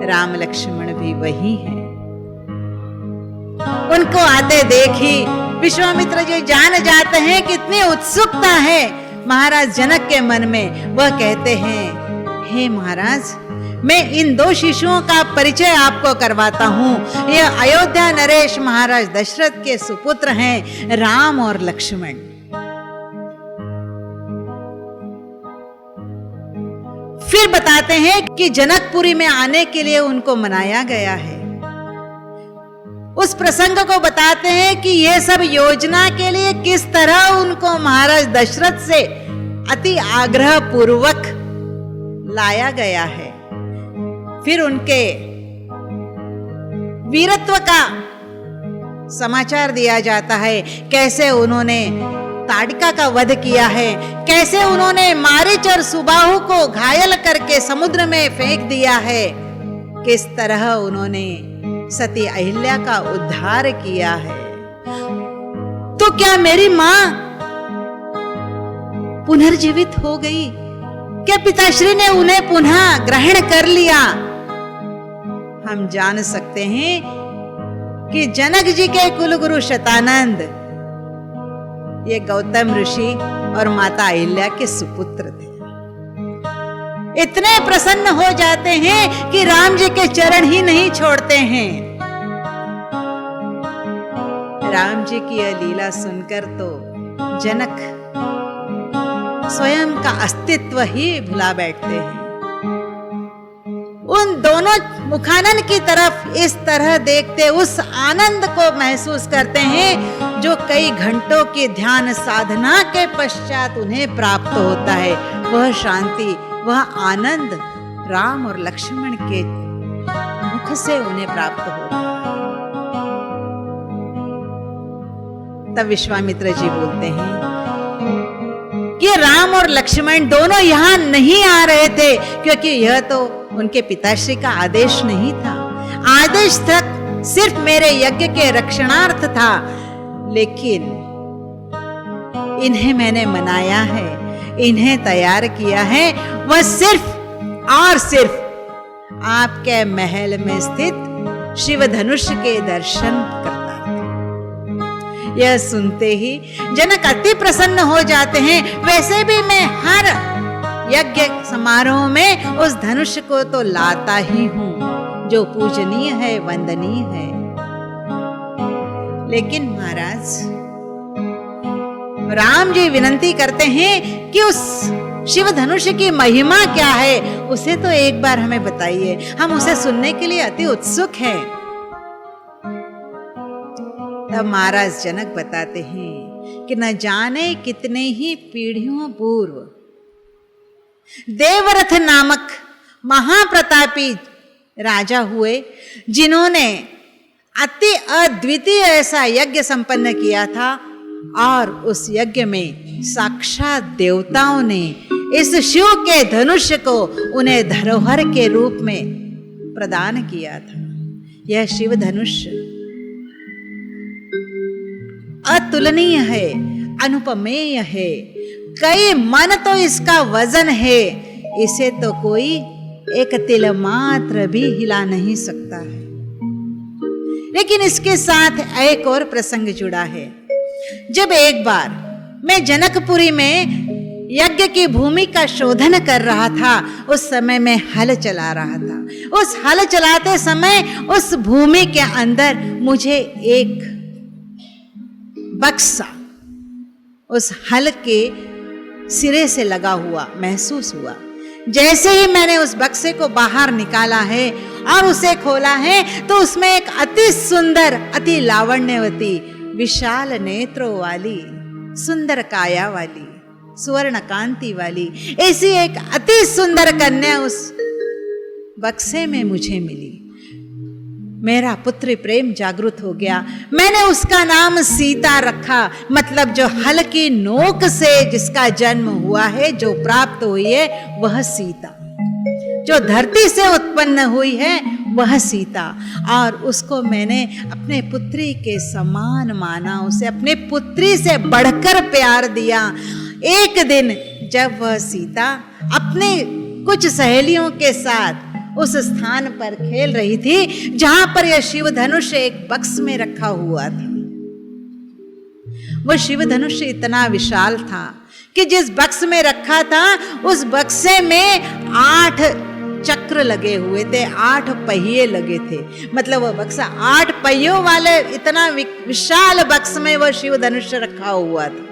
राम लक्ष्मण भी वही हैं। उनको आते देख ही विश्वामित्र जी जान जाते हैं कितनी उत्सुकता है महाराज जनक के मन में। वह कहते हैं, हे महाराज, मैं इन दो शिशुओं का परिचय आपको करवाता हूँ। यह अयोध्या नरेश महाराज दशरथ के सुपुत्र हैं, राम और लक्ष्मण। फिर बताते हैं कि जनकपुरी में आने के लिए उनको मनाया गया है। उस प्रसंग को बताते हैं कि यह सब योजना के लिए किस तरह उनको महाराज दशरथ से अति आग्रह पूर्वक लाया गया है। फिर उनके वीरत्व का समाचार दिया जाता है, कैसे उन्होंने ताड़िका का वध किया है, कैसे उन्होंने मारीच और सुबाहु को घायल करके समुद्र में फेंक दिया है, किस तरह उन्होंने सती अहिल्या का उद्धार किया है। तो क्या मेरी मां पुनर्जीवित हो गई? क्या पिताश्री ने उन्हें पुनः ग्रहण कर लिया? हम जान सकते हैं कि जनक जी के कुलगुरु शतानंद ये गौतम ऋषि और माता अहिल्या के सुपुत्र थे। इतने प्रसन्न हो जाते हैं कि राम जी के चरण ही नहीं छोड़ते हैं। राम जी की यह लीला सुनकर तो जनक स्वयं का अस्तित्व ही भुला बैठते हैं। उन दोनों मुखानन की तरफ इस तरह देखते उस आनंद को महसूस करते हैं जो कई घंटों की ध्यान साधना के पश्चात उन्हें प्राप्त होता है। वह शांति, वह आनंद राम और लक्ष्मण के मुख से उन्हें प्राप्त होता है। तब विश्वामित्र जी बोलते हैं कि राम और लक्ष्मण दोनों यहां नहीं आ रहे थे क्योंकि यह तो उनके पिताश्री का आदेश नहीं था। आदेश तक सिर्फ मेरे यज्ञ के रक्षणार्थ था, लेकिन इन्हें मैंने मनाया है, इन्हें तैयार किया है, वह सिर्फ और सिर्फ आपके महल में स्थित शिव धनुष के दर्शन करता है। यह सुनते ही जनक अति प्रसन्न हो जाते हैं। वैसे भी मैं हर यज्ञ समारोह में उस धनुष को तो लाता ही हूं जो पूजनीय है, वंदनीय है। लेकिन महाराज, राम जी विनती करते हैं कि उस शिव धनुष की महिमा क्या है, उसे तो एक बार हमें बताइए, हम उसे सुनने के लिए अति उत्सुक हैं। तब महाराज जनक बताते हैं कि न जाने कितने ही पीढ़ियों पूर्व देवरथ नामक महाप्रतापी राजा हुए, जिन्होंने अति अद्वितीय ऐसा यज्ञ संपन्न किया था और उस यज्ञ में साक्षात देवताओं ने इस शिव के धनुष को उन्हें धरोहर के रूप में प्रदान किया था। यह शिव धनुष अतुलनीय है, अनुपमेय है, कई मन तो इसका वजन है, इसे तो कोई एक तिल मात्र भी हिला नहीं सकता है। लेकिन इसके साथ एक और प्रसंग जुड़ा है। जब एक बार मैं जनकपुरी में यज्ञ की भूमि का शोधन कर रहा था, उस समय मैं हल चला रहा था। उस हल चलाते समय उस भूमि के अंदर मुझे एक बक्सा उस हल के सिरे से लगा हुआ महसूस हुआ। जैसे ही मैंने उस बक्से को बाहर निकाला है और उसे खोला है, तो उसमें एक अति सुंदर, अति लावण्यवती, विशाल नेत्रों वाली, सुंदर काया वाली, सुवर्ण कांति वाली ऐसी एक अति सुंदर कन्या उस बक्से में मुझे मिली। मेरा पुत्र प्रेम जागृत हो गया। मैंने उसका नाम सीता रखा, मतलब जो हल की नोक से जिसका जन्म हुआ है, जो प्राप्त हुई है, वह सीता। जो धरती से उत्पन्न हुई है वह सीता, और उसको मैंने अपने पुत्री के समान माना, उसे अपने पुत्री से बढ़कर प्यार दिया। एक दिन जब वह सीता अपने कुछ सहेलियों के साथ उस स्थान पर खेल रही थी जहां पर यह शिव धनुष एक बक्स में रखा हुआ था, वह शिव धनुष इतना विशाल था कि जिस बक्स में रखा था उस बक्से में 8 चक्र लगे हुए थे, 8 पहिए लगे थे। मतलब वह बक्सा 8 पहियों वाले इतना विशाल बक्स में वह शिव धनुष रखा हुआ था।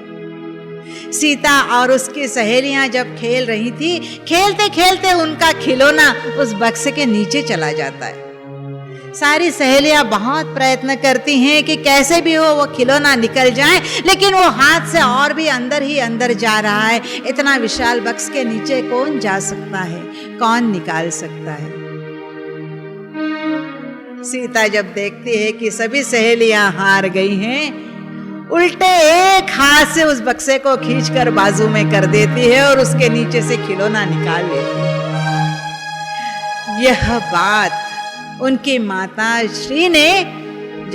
सीता और उसकी सहेलियां जब खेल रही थी, खेलते खेलते उनका खिलौना उस बक्से के नीचे चला जाता है। सारी सहेलियां बहुत प्रयत्न करती हैं कि कैसे भी हो वो खिलौना निकल जाए, लेकिन वो हाथ से और भी अंदर ही अंदर जा रहा है। इतना विशाल बक्स के नीचे कौन जा सकता है, कौन निकाल सकता है? सीता जब देखती है कि सभी सहेलियां हार गई हैं, उल्टे एक हाथ से उस बक्से को खींचकर बाजू में कर देती है और उसके नीचे से खिलौना निकाल लेती है। यह बात उनकी माता श्री ने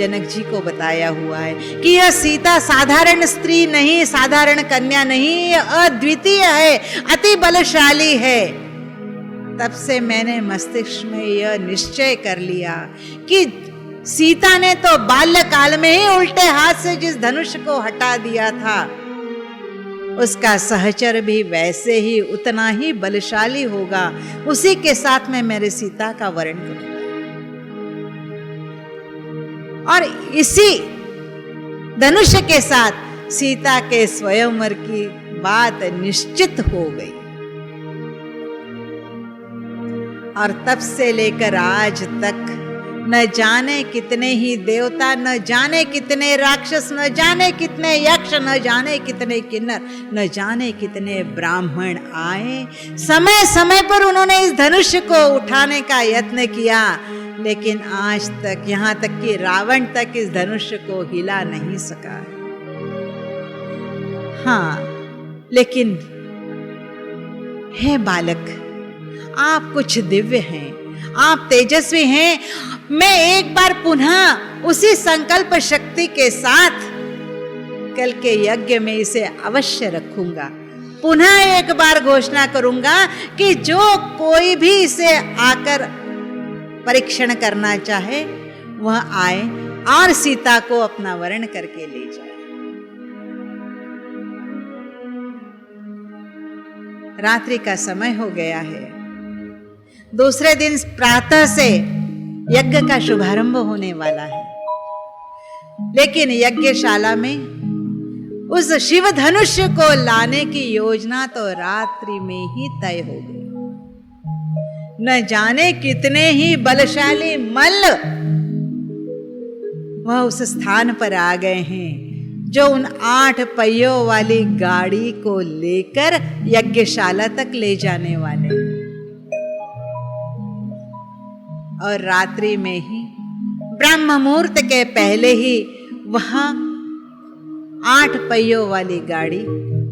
जनक जी को बताया हुआ है कि यह सीता साधारण स्त्री नहीं, साधारण कन्या नहीं, अद्वितीय है, अति बलशाली है। तब से मैंने मस्तिष्क में यह निश्चय कर लिया कि सीता ने तो बाल्यकाल में ही उल्टे हाथ से जिस धनुष को हटा दिया था, उसका सहचर भी वैसे ही उतना ही बलशाली होगा। उसी के साथ में मेरे सीता का वर्ण करूंगा। और इसी धनुष के साथ सीता के स्वयंवर की बात निश्चित हो गई। और तब से लेकर आज तक न जाने कितने ही देवता, न जाने कितने राक्षस, न जाने कितने यक्ष, न जाने कितने किन्नर, न जाने कितने ब्राह्मण आए। समय समय पर उन्होंने इस धनुष को उठाने का यत्न किया, लेकिन आज तक, यहां तक कि रावण तक इस धनुष को हिला नहीं सका। हाँ, लेकिन हे बालक, आप कुछ दिव्य हैं, आप तेजस्वी हैं। मैं एक बार पुनः उसी संकल्प शक्ति के साथ कल के यज्ञ में इसे अवश्य रखूंगा। पुनः एक बार घोषणा करूंगा कि जो कोई भी इसे आकर परीक्षण करना चाहे वह आए और सीता को अपना वरण करके ले जाए। रात्रि का समय हो गया है। दूसरे दिन प्रातः से यज्ञ का शुभारंभ होने वाला है, लेकिन यज्ञशाला में उस शिव धनुष को लाने की योजना तो रात्रि में ही तय हो गई। न जाने कितने ही बलशाली मल्ल वह उस स्थान पर आ गए हैं जो उन 8 पहियों वाली गाड़ी को लेकर यज्ञशाला तक ले जाने वाले। और रात्रि में ही ब्रह्म मुहूर्त के पहले ही वहां 8 पहियों वाली गाड़ी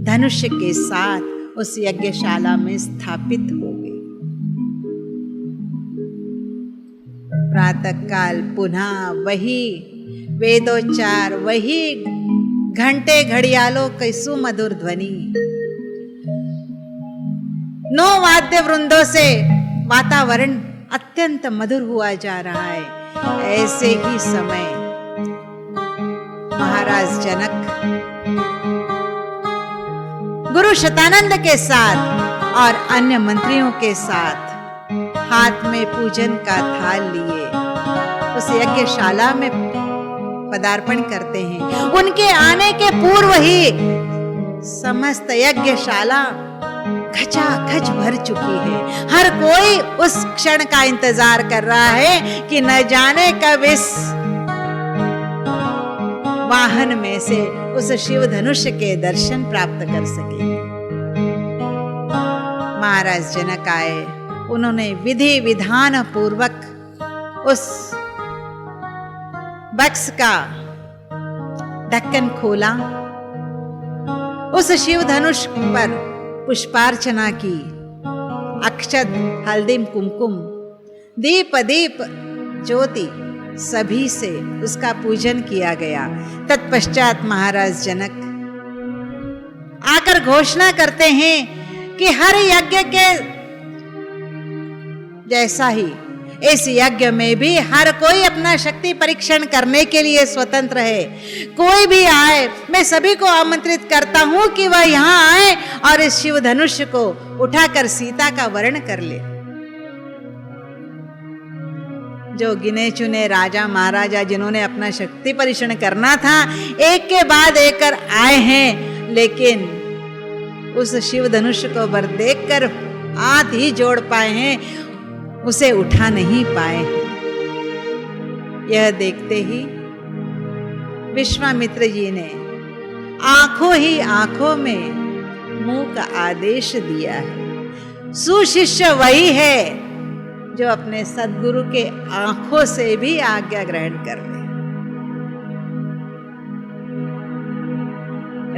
धनुष के साथ उस यज्ञशाला में स्थापित हो गई। प्रातः काल पुनः वही वेदोच्चार, वही घंटे घड़ियालों की सुमधुर ध्वनि, 9 वाद्य वृंदों से वातावरण अत्यंत मधुर हुआ जा रहा है। ऐसे ही समय महाराज जनक गुरु शतानंद के साथ और अन्य मंत्रियों के साथ हाथ में पूजन का थाल लिए उस यज्ञशाला में पदार्पण करते हैं। उनके आने के पूर्व ही समस्त यज्ञशाला खचाखच भर चुकी है। हर कोई उस क्षण का इंतजार कर रहा है कि न जाने कब इस वाहन में से उस शिव धनुष के दर्शन प्राप्त कर सके। महाराज जनक आए, उन्होंने विधि विधान पूर्वक उस बक्स का ढक्कन खोला, उस शिव धनुष पर पुष्पार्चना की, अक्षत, हल्दी, कुमकुम, दीप ज्योति सभी से उसका पूजन किया गया। तत्पश्चात महाराज जनक आकर घोषणा करते हैं कि हर यज्ञ के जैसा ही इस यज्ञ में भी हर कोई अपना शक्ति परीक्षण करने के लिए स्वतंत्र है। कोई भी आए, मैं सभी को आमंत्रित करता हूं कि वह यहां आए और इस शिव धनुष को उठाकर सीता का वरण कर ले। जो गिने चुने राजा महाराजा जिन्होंने अपना शक्ति परीक्षण करना था, एक के बाद एक कर आए हैं, लेकिन उस शिव धनुष को बर देखकर हाथ ही जोड़ पाए हैं, उसे उठा नहीं पाए। यह देखते ही विश्वामित्र जी ने आंखों ही आंखों में मुंह का आदेश दिया है। सुशिष्य वही है जो अपने सद्गुरु के आंखों से भी आज्ञा ग्रहण कर ले।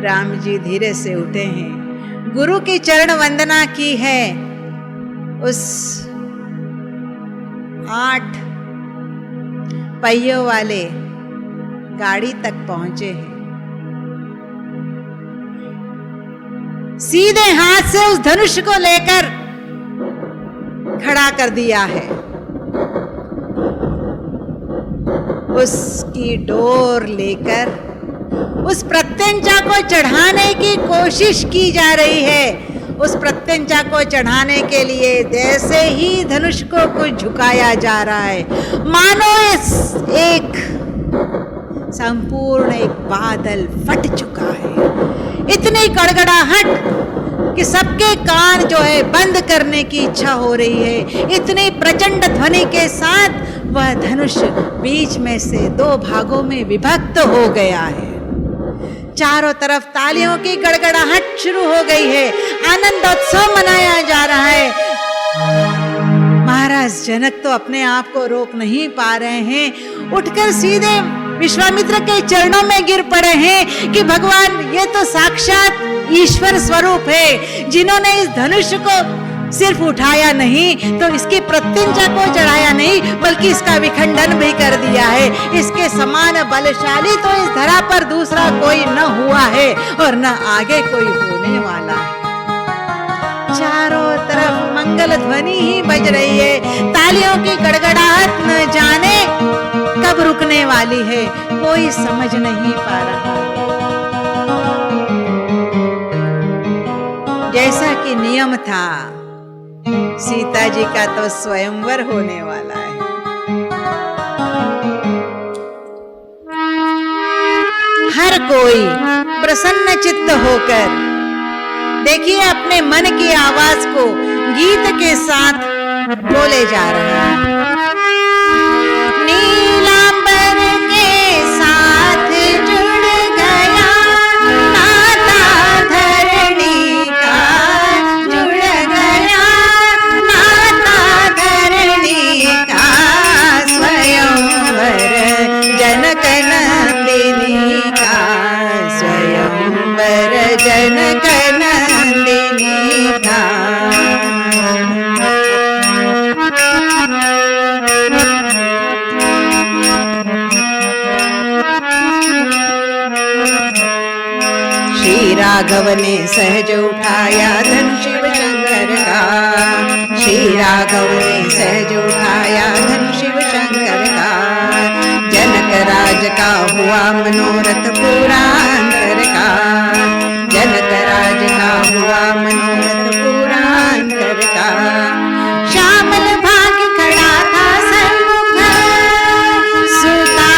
राम जी धीरे से उठे हैं, गुरु की चरण वंदना की है। उस 8 पहियों वाले गाड़ी तक पहुंचे हैं। सीधे हाथ से उस धनुष को लेकर खड़ा कर दिया है। उसकी डोर लेकर उस प्रत्यंचा को चढ़ाने की कोशिश की जा रही है। उस प्रत्यंचा को चढ़ाने के लिए जैसे ही धनुष को कुछ झुकाया जा रहा है, मानो इस एक संपूर्ण एक बादल फट चुका है। इतनी गड़गड़ाहट कि सबके कान जो है बंद करने की इच्छा हो रही है। इतनी प्रचंड ध्वनि के साथ वह धनुष बीच में से दो भागों में विभक्त हो गया है। चारों तरफ तालियों की गड़गड़ाहट शुरू हो गई है। आनंदोत्सव मनाया जा रहा है। महाराज जनक तो अपने आप को रोक नहीं पा रहे हैं, उठकर सीधे विश्वामित्र के चरणों में गिर पड़े हैं कि भगवान, ये तो साक्षात ईश्वर स्वरूप है, जिन्होंने इस धनुष को सिर्फ उठाया नहीं तो इसकी प्रत्यंचा को चढ़ाया नहीं, बल्कि इसका विखंडन भी कर दिया है। इसके समान बलशाली तो इस धरा पर दूसरा कोई न हुआ है और न आगे कोई होने वाला है। चारों तरफ मंगल ध्वनि ही बज रही है। तालियों की गड़गड़ाहट न जाने कब रुकने वाली है, कोई समझ नहीं पा रहा। जैसा कि नियम था, सीता जी का तो स्वयंवर होने वाला है। हर कोई प्रसन्न चित्त होकर देखिए अपने मन की आवाज को गीत के साथ बोले जा रहा है। नीलांबर के साथ जुड़ गया नाता धरणी का, जुड़ गया नाता धरणी का, स्वयंवर जनक नंदिनी का, स्वयंवर जनक नंदिनी का। श्री राघव ने सहज उठाया धन शिव शंकर का, श्री राघव ने सहज उठाया धन शिव शंकर का। जनक राज का हुआ मनोरथ पूरा अंतर का, जनक राज का हुआ मनोरथ पूरा अंतर का। श्यामल भाग खड़ा था सन्मुख, सुता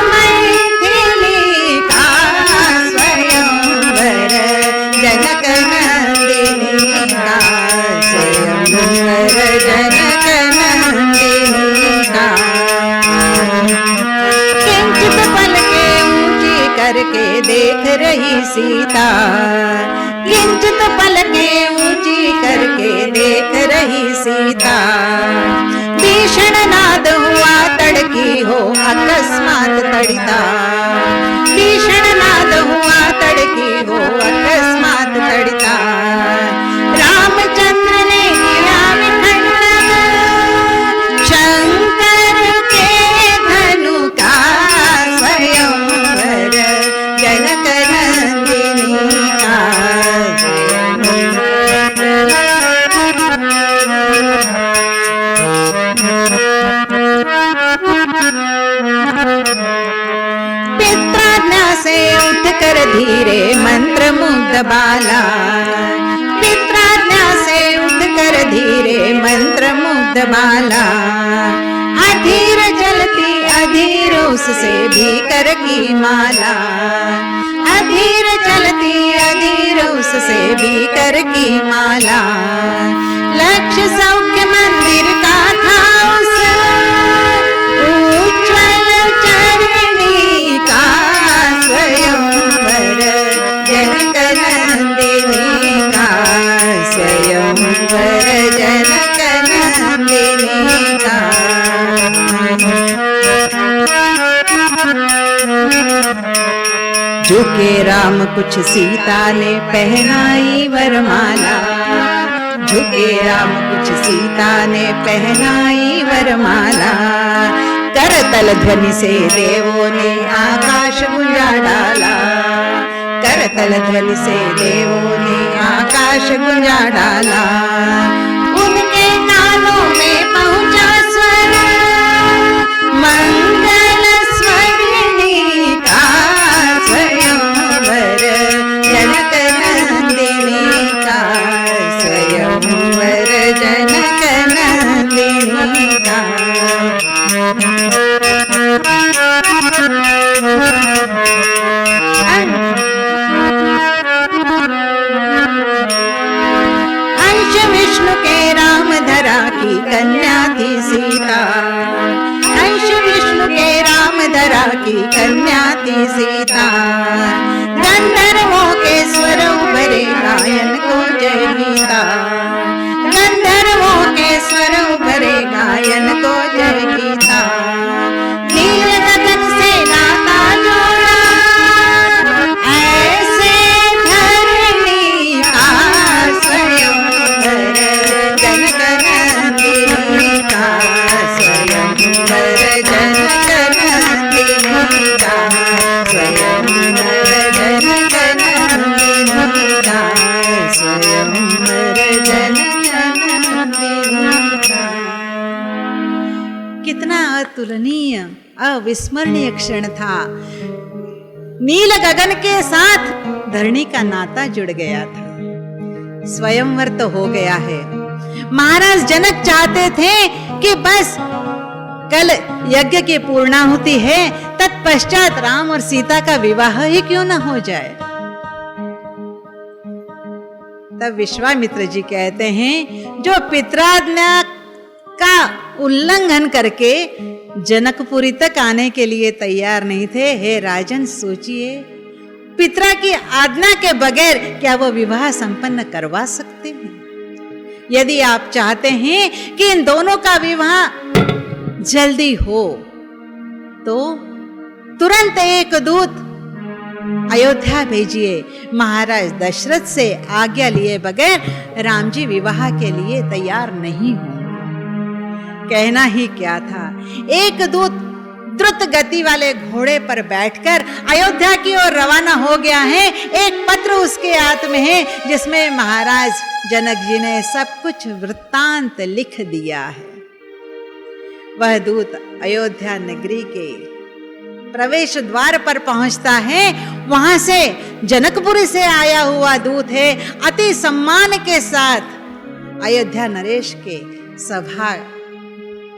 मैथिली का, स्वयंवर जनक नंदिनी का, स्वयंवर जनक नंदिनी का। किंचित पल के ऊंची करके देख रही सीता, किंचित पल के ऊंची करके देख रही सीता। भीषण नाद हुआ तड़की हो अकस्मात तड़िता, भीषण नाद हुआ तड़की हो अकस्मात तड़िता। रामचंद्र ने किया विखंडन शंकर के धनु का, स्वयंवर जनक नंदिनी का। पित्राज्ञा से उठकर धीरे मंत्र मुग्ध बाला, पित्राज्ञा से उठकर धीरे मंत्र मुग्ध बाला। अधीर चलती अधीर उससे भीकर की माला, अधीर चलती अधीर उससे भीकर की माला। लक्ष्य सौख्य मंदिर का था उस उज्ज्वल चरणी का, स्वयंवर जनक नंदिनी का, स्वयंवर जनक नंदिनी का। झुके राम कुछ सीता ने पहनाई वरमाला, झुके राम कुछ सीता ने पहनाई वरमाला। करतल ध्वनि से देवों ने आकाश डाला, करतल ध्वनि से देवों ने आकाश गुंजा डाला। उनके कानों में पहुंचा स्वर मंगल स्वरिणी का, स्वयंवर जनक नंदिनी का, स्वयंवर जनक नंदिनी का। अंश विष्णु के राम धरा की कन्या थी सीता, अंश विष्णु के राम धरा की कन्या थी सीता। गंधर्वों के स्वर उभरे गायन को जय गीता, गंधर्वों के स्वर उभरे गायन को जय गीता। नील गगन से नाता जोड़ा ऐसे धरणी का, स्वयंवर जनक नंदिनी का, स्वयंवर जनक नंदिनी का, स्वयंवर जनक नंदिनी का, स्वयंवर जनक नंदिनी का। कितना अतुलनीय अविस्मरणीय क्षण था। नील गगन के साथ धरणी का नाता जुड़ गया था। स्वयंवर तो हो गया है। महाराज जनक चाहते थे कि बस कल यज्ञ की पूर्णाहुति है, तत्पश्चात राम और सीता का विवाह ही क्यों न हो जाए। तब विश्वामित्र जी कहते हैं, जो पितराज्ञा का उल्लंघन करके जनकपुरी तक आने के लिए तैयार नहीं थे, हे राजन सोचिए, पितरा की आज्ञा के बगैर क्या वो विवाह संपन्न करवा सकते हैं? यदि आप चाहते हैं कि इन दोनों का विवाह जल्दी हो, तो तुरंत एक दूत अयोध्या भेजिए। महाराज दशरथ से आज्ञा लिए बगैर राम जी विवाह के लिए तैयार नहीं होंगे। कहना ही क्या था, एक दूत द्रुत गति वाले घोड़े पर बैठकर अयोध्या की ओर रवाना हो गया है। एक पत्र उसके हाथ में है जिसमें महाराज जनक जी ने सब कुछ वृत्तांत लिख दिया है। वह दूत अयोध्या नगरी के प्रवेश द्वार पर पहुंचता है। वहां से जनकपुरी से आया हुआ दूत है। अति सम्मान के साथ अयोध्या नरेश के सभा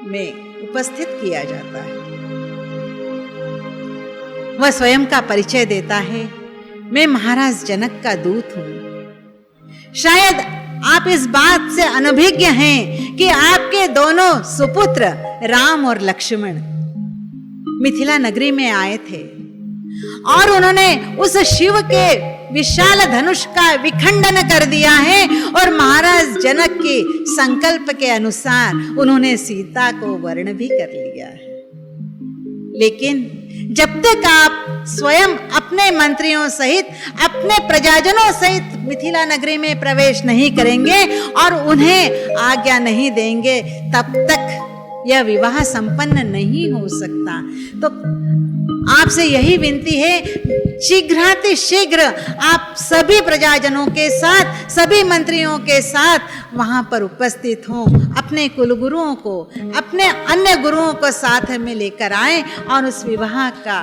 में उपस्थित किया जाता है। वह स्वयं का परिचय देता है, मैं महाराज जनक का दूत हूं। शायद आप इस बात से अनभिज्ञ हैं कि आपके दोनों सुपुत्र राम और लक्ष्मण मिथिला नगरी में आए थे और उन्होंने उस शिव के विशाल धनुष का विखंडन कर दिया है और महाराज जनक के संकल्प के अनुसार उन्होंने सीता को वर्ण भी कर लिया है। लेकिन जब तक आप स्वयं अपने मंत्रियों सहित अपने प्रजाजनों सहित मिथिला नगरी में प्रवेश नहीं करेंगे और उन्हें आज्ञा नहीं देंगे, तब तक यह विवाह संपन्न नहीं हो सकता। तो आपसे यही विनती है, शीघ्रातिशीघ्र आप सभी प्रजाजनों के साथ, सभी मंत्रियों के साथ वहां पर उपस्थित हों, अपने कुलगुरुओं को, अपने अन्य गुरुओं को साथ में लेकर आए और उस विवाह का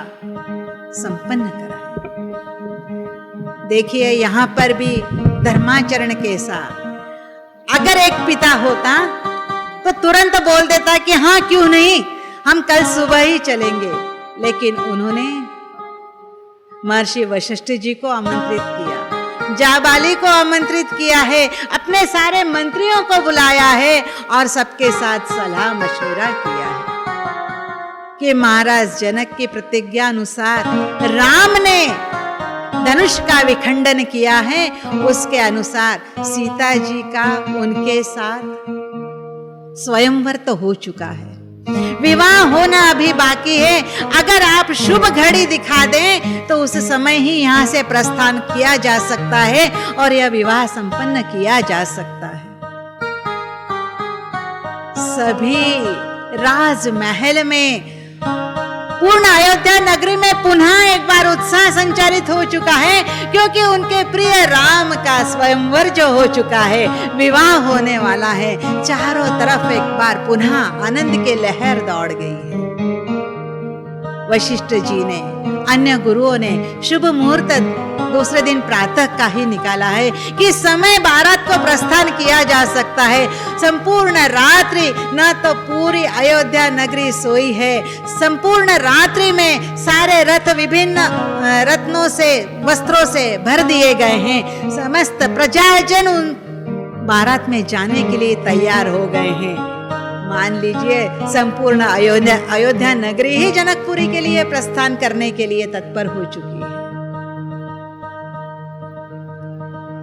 संपन्न कराएं। देखिए यहाँ पर भी धर्माचरण के साथ अगर एक पिता होता तो तुरंत बोल देता कि हाँ क्यों नहीं, हम कल सुबह ही चलेंगे। लेकिन उन्होंने महर्षि वशिष्ठ जी को आमंत्रित किया, जाबाली को आमंत्रित किया है, अपने सारे मंत्रियों को बुलाया है और सबके साथ सलाह मशवरा किया है कि महाराज जनक की प्रतिज्ञा अनुसार राम ने धनुष का विखंडन किया है, उसके अनुसार सीता जी का उनके साथ स्वयंवर तो हो चुका है, विवाह होना अभी बाकी है। अगर आप शुभ घड़ी दिखा दें तो उस समय ही यहाँ से प्रस्थान किया जा सकता है और यह विवाह संपन्न किया जा सकता है। सभी राजमहल में पूर्ण अयोध्या नगरी में पुनः एक बार उत्साह संचारित हो चुका है, क्योंकि उनके प्रिय राम का स्वयंवर जो हो चुका है, विवाह होने वाला है। चारों तरफ एक बार पुनः आनंद की लहर दौड़ गई है। वशिष्ठ जी ने, अन्य गुरुओं ने शुभ मुहूर्त दूसरे दिन प्रातः का ही निकाला है कि समय बारात को प्रस्थान किया जा सकता है। संपूर्ण रात्रि न तो पूरी अयोध्या नगरी सोई है, संपूर्ण रात्रि में सारे रथ विभिन्न रत्नों से, वस्त्रों से भर दिए गए हैं। समस्त प्रजाजन उन बारात में जाने के लिए तैयार हो गए हैं। मान लीजिए संपूर्ण अयोध्या नगरी ही जनकपुरी के लिए प्रस्थान करने के लिए तत्पर हो चुकी है।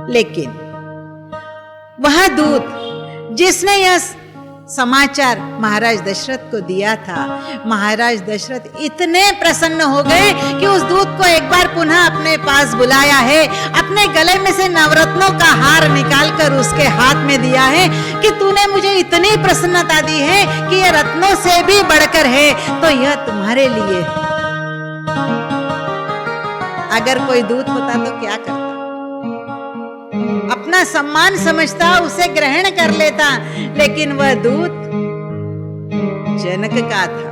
लेकिन वह दूत जिसने यह समाचार महाराज दशरथ को दिया था, महाराज दशरथ इतने प्रसन्न हो गए कि उस दूत को एक बार पुनः अपने पास बुलाया है, अपने गले में से नवरत्नों का हार निकालकर उसके हाथ में दिया है कि तूने मुझे इतनी प्रसन्नता दी है कि यह रत्नों से भी बढ़कर है, तो यह तुम्हारे लिए है। अगर कोई दूत होता तो क्या करता? अपना सम्मान समझता, उसे ग्रहण कर लेता, लेकिन वह दूत जनक का था।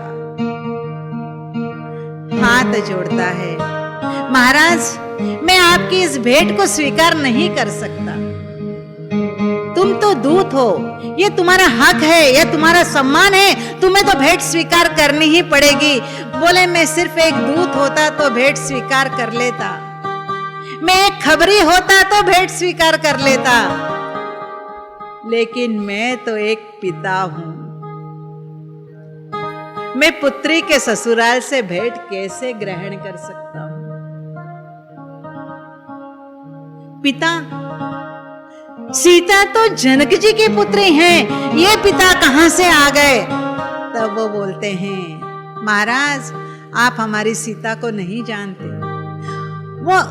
हाथ जोड़ता है, महाराज मैं आपकी इस भेंट को स्वीकार नहीं कर सकता। तुम तो दूत हो, ये तुम्हारा हक है, यह तुम्हारा सम्मान है, तुम्हें तो भेंट स्वीकार करनी ही पड़ेगी। बोले मैं सिर्फ एक दूत होता तो भेंट स्वीकार कर लेता, मैं एक खबरी होता तो भेंट स्वीकार कर लेता, लेकिन मैं तो एक पिता हूं। मैं पुत्री के ससुराल से भेंट कैसे ग्रहण कर सकता हूं? पिता, सीता तो जनक जी की पुत्री हैं, ये पिता कहां से आ गए? तब वो बोलते हैं, महाराज आप हमारी सीता को नहीं जानते। वो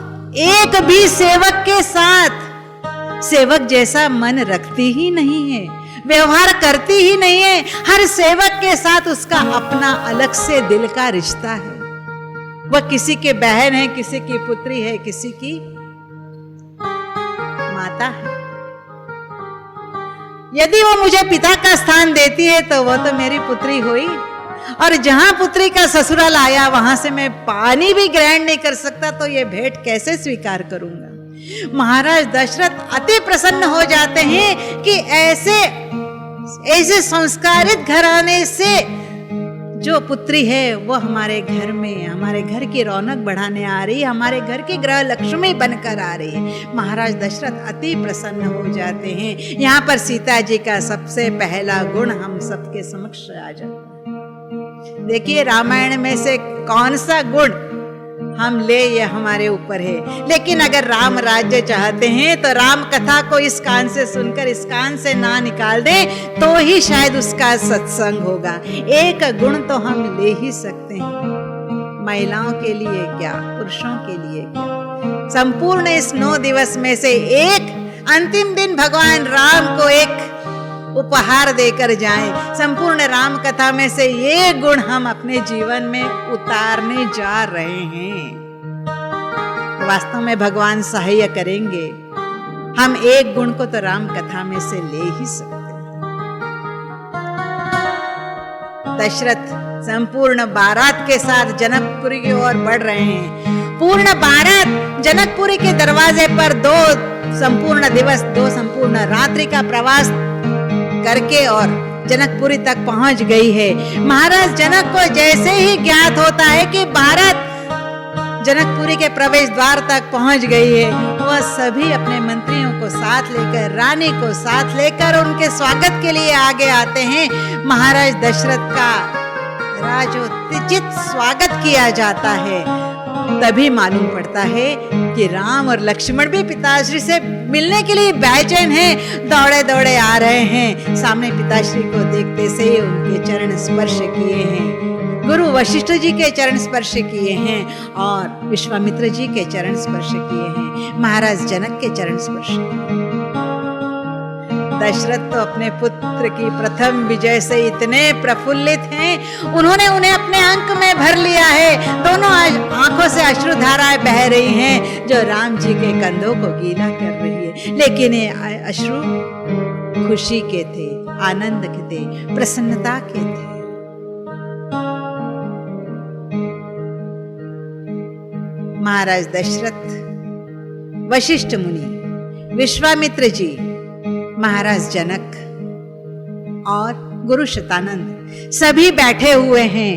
एक भी सेवक के साथ सेवक जैसा मन रखती ही नहीं है, व्यवहार करती ही नहीं है। हर सेवक के साथ उसका अपना अलग से दिल का रिश्ता है। वह किसी के बहन है, किसी की पुत्री है, किसी की माता है। यदि वो मुझे पिता का स्थान देती है तो वह तो मेरी पुत्री हुई, और जहां पुत्री का ससुराल आया वहां से मैं पानी भी ग्रहण नहीं कर सकता, तो ये भेंट कैसे स्वीकार करूंगा? महाराज दशरथ अति प्रसन्न हो जाते हैं कि ऐसे संस्कारित घराने से जो पुत्री है वो हमारे घर में, हमारे घर की रौनक बढ़ाने आ रही है, हमारे घर की गृह लक्ष्मी बनकर आ रही है। महाराज दशरथ अति प्रसन्न हो जाते हैं। यहाँ पर सीता जी का सबसे पहला गुण हम सबके समक्ष आ जाता है। देखिए रामायण में से कौन सा गुण हम ले, ये हमारे ऊपर है। लेकिन अगर राम राज्य चाहते हैं तो राम कथा को इस कान से सुनकर इस कान से ना निकाल दें तो ही शायद उसका सत्संग होगा। एक गुण तो हम ले ही सकते हैं, महिलाओं के लिए क्या, पुरुषों के लिए क्या। संपूर्ण इस 9 दिवस में से एक अंतिम दिन भगवान राम को एक उपहार देकर जाएं। संपूर्ण राम कथा में से ये गुण हम अपने जीवन में उतारने जा रहे हैं। वास्तव में भगवान सहाय करेंगे। हम एक गुण को तो राम कथा में से ले ही सकते हैं। दशरथ संपूर्ण बारात के साथ जनकपुरी की ओर बढ़ रहे हैं। पूर्ण बारात जनकपुरी के दरवाजे पर 2 संपूर्ण दिवस, 2 संपूर्ण रात्रि का प्रवास करके और जनकपुरी तक पहुंच गई है। महाराज जनक को जैसे ही ज्ञात होता है कि बारात जनकपुरी के प्रवेश द्वार तक पहुंच गई है, वह सभी अपने मंत्रियों को साथ लेकर, रानी को साथ लेकर उनके स्वागत के लिए आगे आते हैं। महाराज दशरथ का राजोचित स्वागत किया जाता है। तभी मालूम पड़ता है कि राम और लक्ष्मण भी पिताश्री से मिलने के लिए बेचैन हैं, दौड़े दौड़े आ रहे हैं। सामने पिताश्री को देखते से उनके चरण स्पर्श किए हैं। गुरु वशिष्ठ जी के चरण स्पर्श किए हैं और विश्वामित्र जी के चरण स्पर्श किए हैं, महाराज जनक के चरण स्पर्श। दशरथ तो अपने पुत्र की प्रथम विजय से इतने प्रफुल्लित हैं, उन्होंने उन्हें अपने अंक में भर लिया है। दोनों आंखों से अश्रुधाराएं बह रही हैं जो राम जी के कंधों को गीला कर रही है। लेकिन ये अश्रु खुशी के थे, आनंद के थे, प्रसन्नता के थे। महाराज दशरथ, वशिष्ठ मुनि, विश्वामित्र जी, महाराज जनक और गुरु शतानंद सभी बैठे हुए हैं।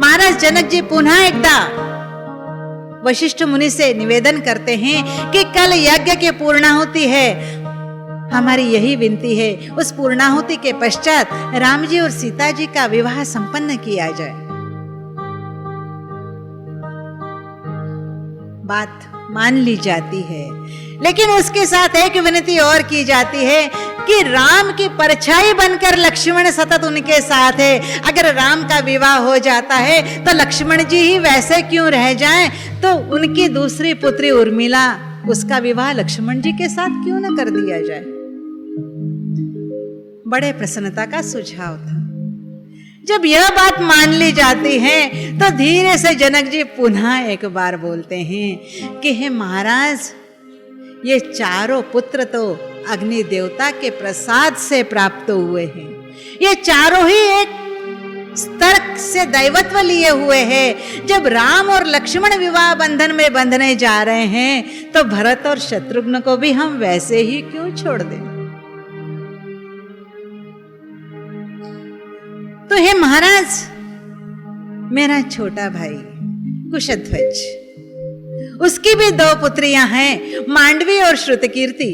महाराज जनक जी पुनः एकदा वशिष्ठ मुनि से निवेदन करते हैं कि कल यज्ञ की पूर्णाहुति है, हमारी यही विनती है उस पूर्णाहुति के पश्चात राम जी और सीता जी का विवाह संपन्न किया जाए। बात मान ली जाती है, लेकिन उसके साथ एक विनती और की जाती है कि राम की परछाई बनकर लक्ष्मण सतत उनके साथ है। अगर राम का विवाह हो जाता है तो लक्ष्मण जी ही वैसे क्यों रह जाएं, तो उनकी दूसरी पुत्री उर्मिला, उसका विवाह लक्ष्मण जी के साथ क्यों न कर दिया जाए। बड़े प्रसन्नता का सुझाव था। जब यह बात मान ली जाती है तो धीरे से जनक जी पुनः एक बार बोलते हैं कि हे महाराज, ये चारों पुत्र तो अग्नि देवता के प्रसाद से प्राप्त हुए हैं। ये चारों ही एक स्तर से दैवत्व लिए हुए हैं। जब राम और लक्ष्मण विवाह बंधन में बंधने जा रहे हैं तो भरत और शत्रुघ्न को भी हम वैसे ही क्यों छोड़ दें। तो हे महाराज, मेरा छोटा भाई कुशध्वज, उसकी भी 2 पुत्रियां हैं, मांडवी और श्रुतकीर्ति।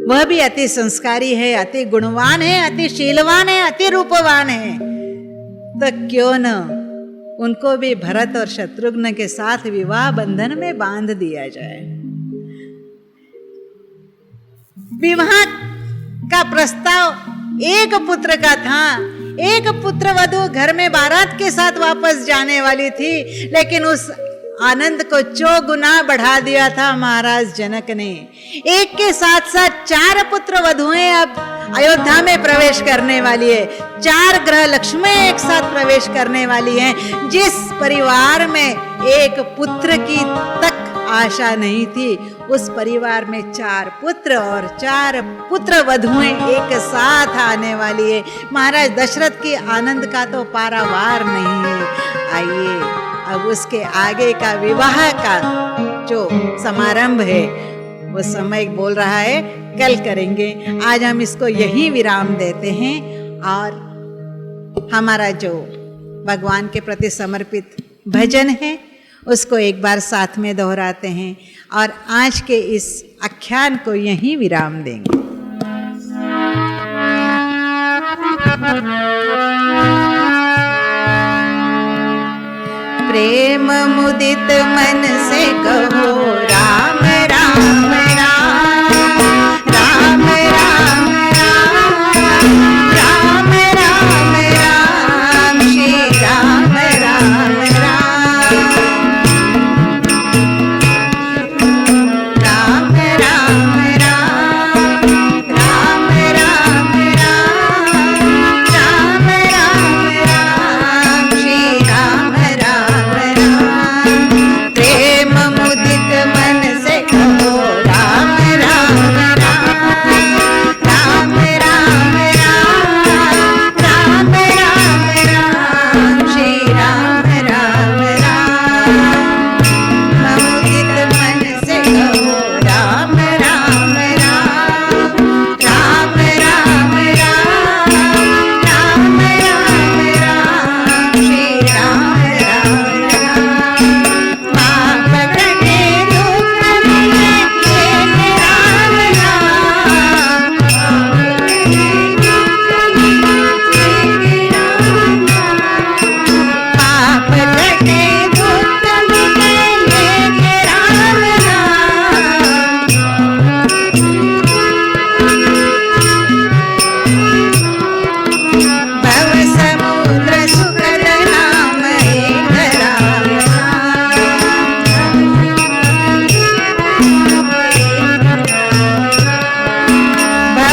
वह भी अति संस्कारी है, अति गुणवान है, अति शीलवान है, अति रूपवान है। तो क्यों न उनको भी भरत और शत्रुघ्न के साथ विवाह बंधन में बांध दिया जाए। विवाह का प्रस्ताव एक पुत्र का था। एक पुत्र वधु घर में बारात के साथ वापस जाने वाली थी, लेकिन उस आनंद को 4 गुना बढ़ा दिया था महाराज जनक ने। एक के साथ साथ 4 पुत्र वधुएं अब अयोध्या में प्रवेश करने वाली है। 4 ग्रह लक्ष्मी एक साथ प्रवेश करने वाली हैं। जिस परिवार में एक पुत्र की तक आशा नहीं थी, उस परिवार में 4 पुत्र और 4 पुत्र वधुएं एक साथ आने वाली है। महाराज दशरथ की आनंद का तो पारावार नहीं है। आइए अब उसके आगे का विवाह का जो समारंभ है वो समय बोल रहा है कल करेंगे। आज हम इसको यहीं विराम देते हैं और हमारा जो भगवान के प्रति समर्पित भजन है उसको एक बार साथ में दोहराते हैं और आज के इस आख्यान को यहीं विराम देंगे। प्रेम मुदित मन से कहो राम राम राम, राम राम राम, राम राम राम, श्री राम राम राम, राम राम राम, राम राम राम, राम राम राम, श्री राम राम राम। प्रेम मुदित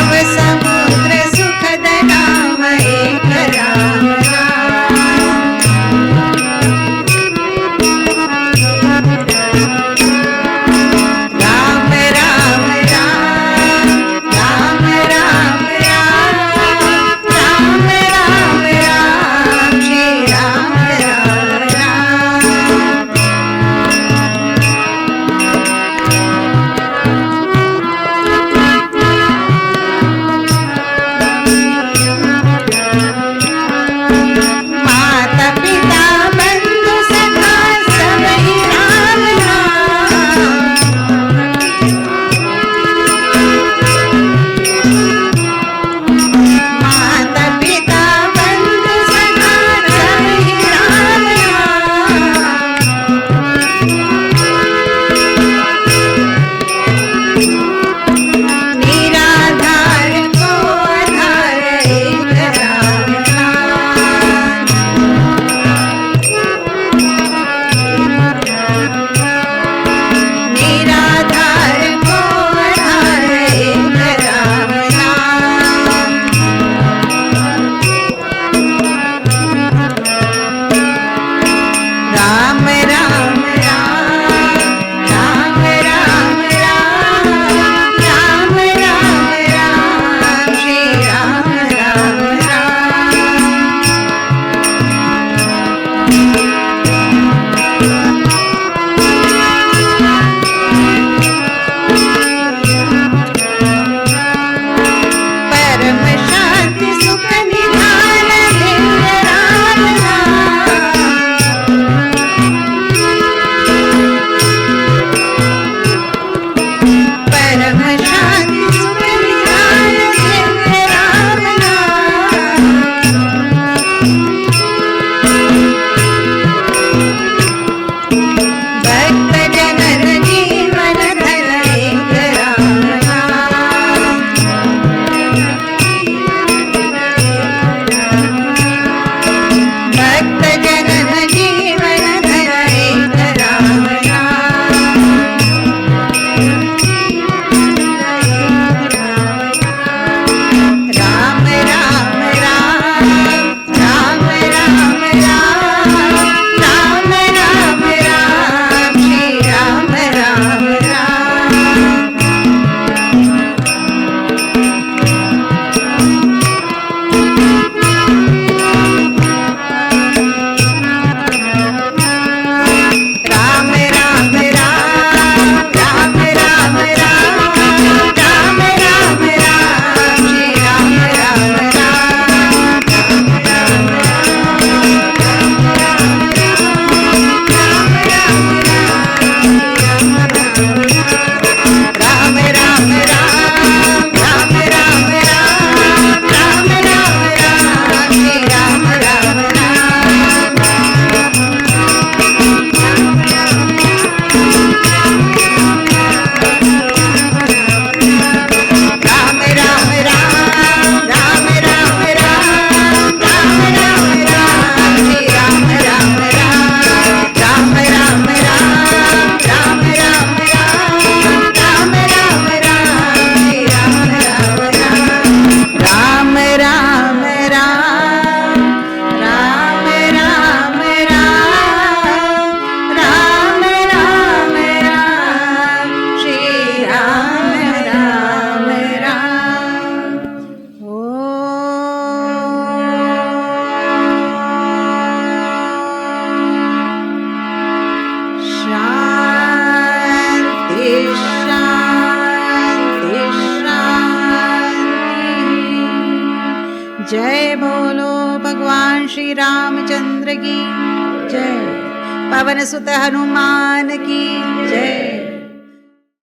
भव समुद्र सुखद नाम एक राम राम राम राम राम राम राम राम राम राम श्री राम राम राम माता पिता बंधु सखा सबहि राम माता पिता बंधु सखा सबहि राम निराधार को आधार एक राम निराधार को आधार एक राम राम राम राम राम राम राम राम राम राम श्री राम राम राम परम शांति सुख निधान दिव्य राम परम शांति सुख निधान दिव्य राम भक्त जनन जीवन धन एक राम भक्त जनन जीवन धन एक राम राम राम राम राम राम राम राम राम राम श्री राम राम राम राम राम राम राम राम राम राम राम राम श्री राम राम राम राम राम राम राम राम राम राम राम श्री राम राम राम राम राम राम राम राम राम राम राम राम श्री राम राम राम राम राम राम राम राम राम राम राम राम श्री राम राम राम राम राम राम राम राम राम राम राम श्री राम राम राम शांति शांति शांति जय बोलो भगवान श्री रामचंद्र की जय पवन सुत हनुमान की जय।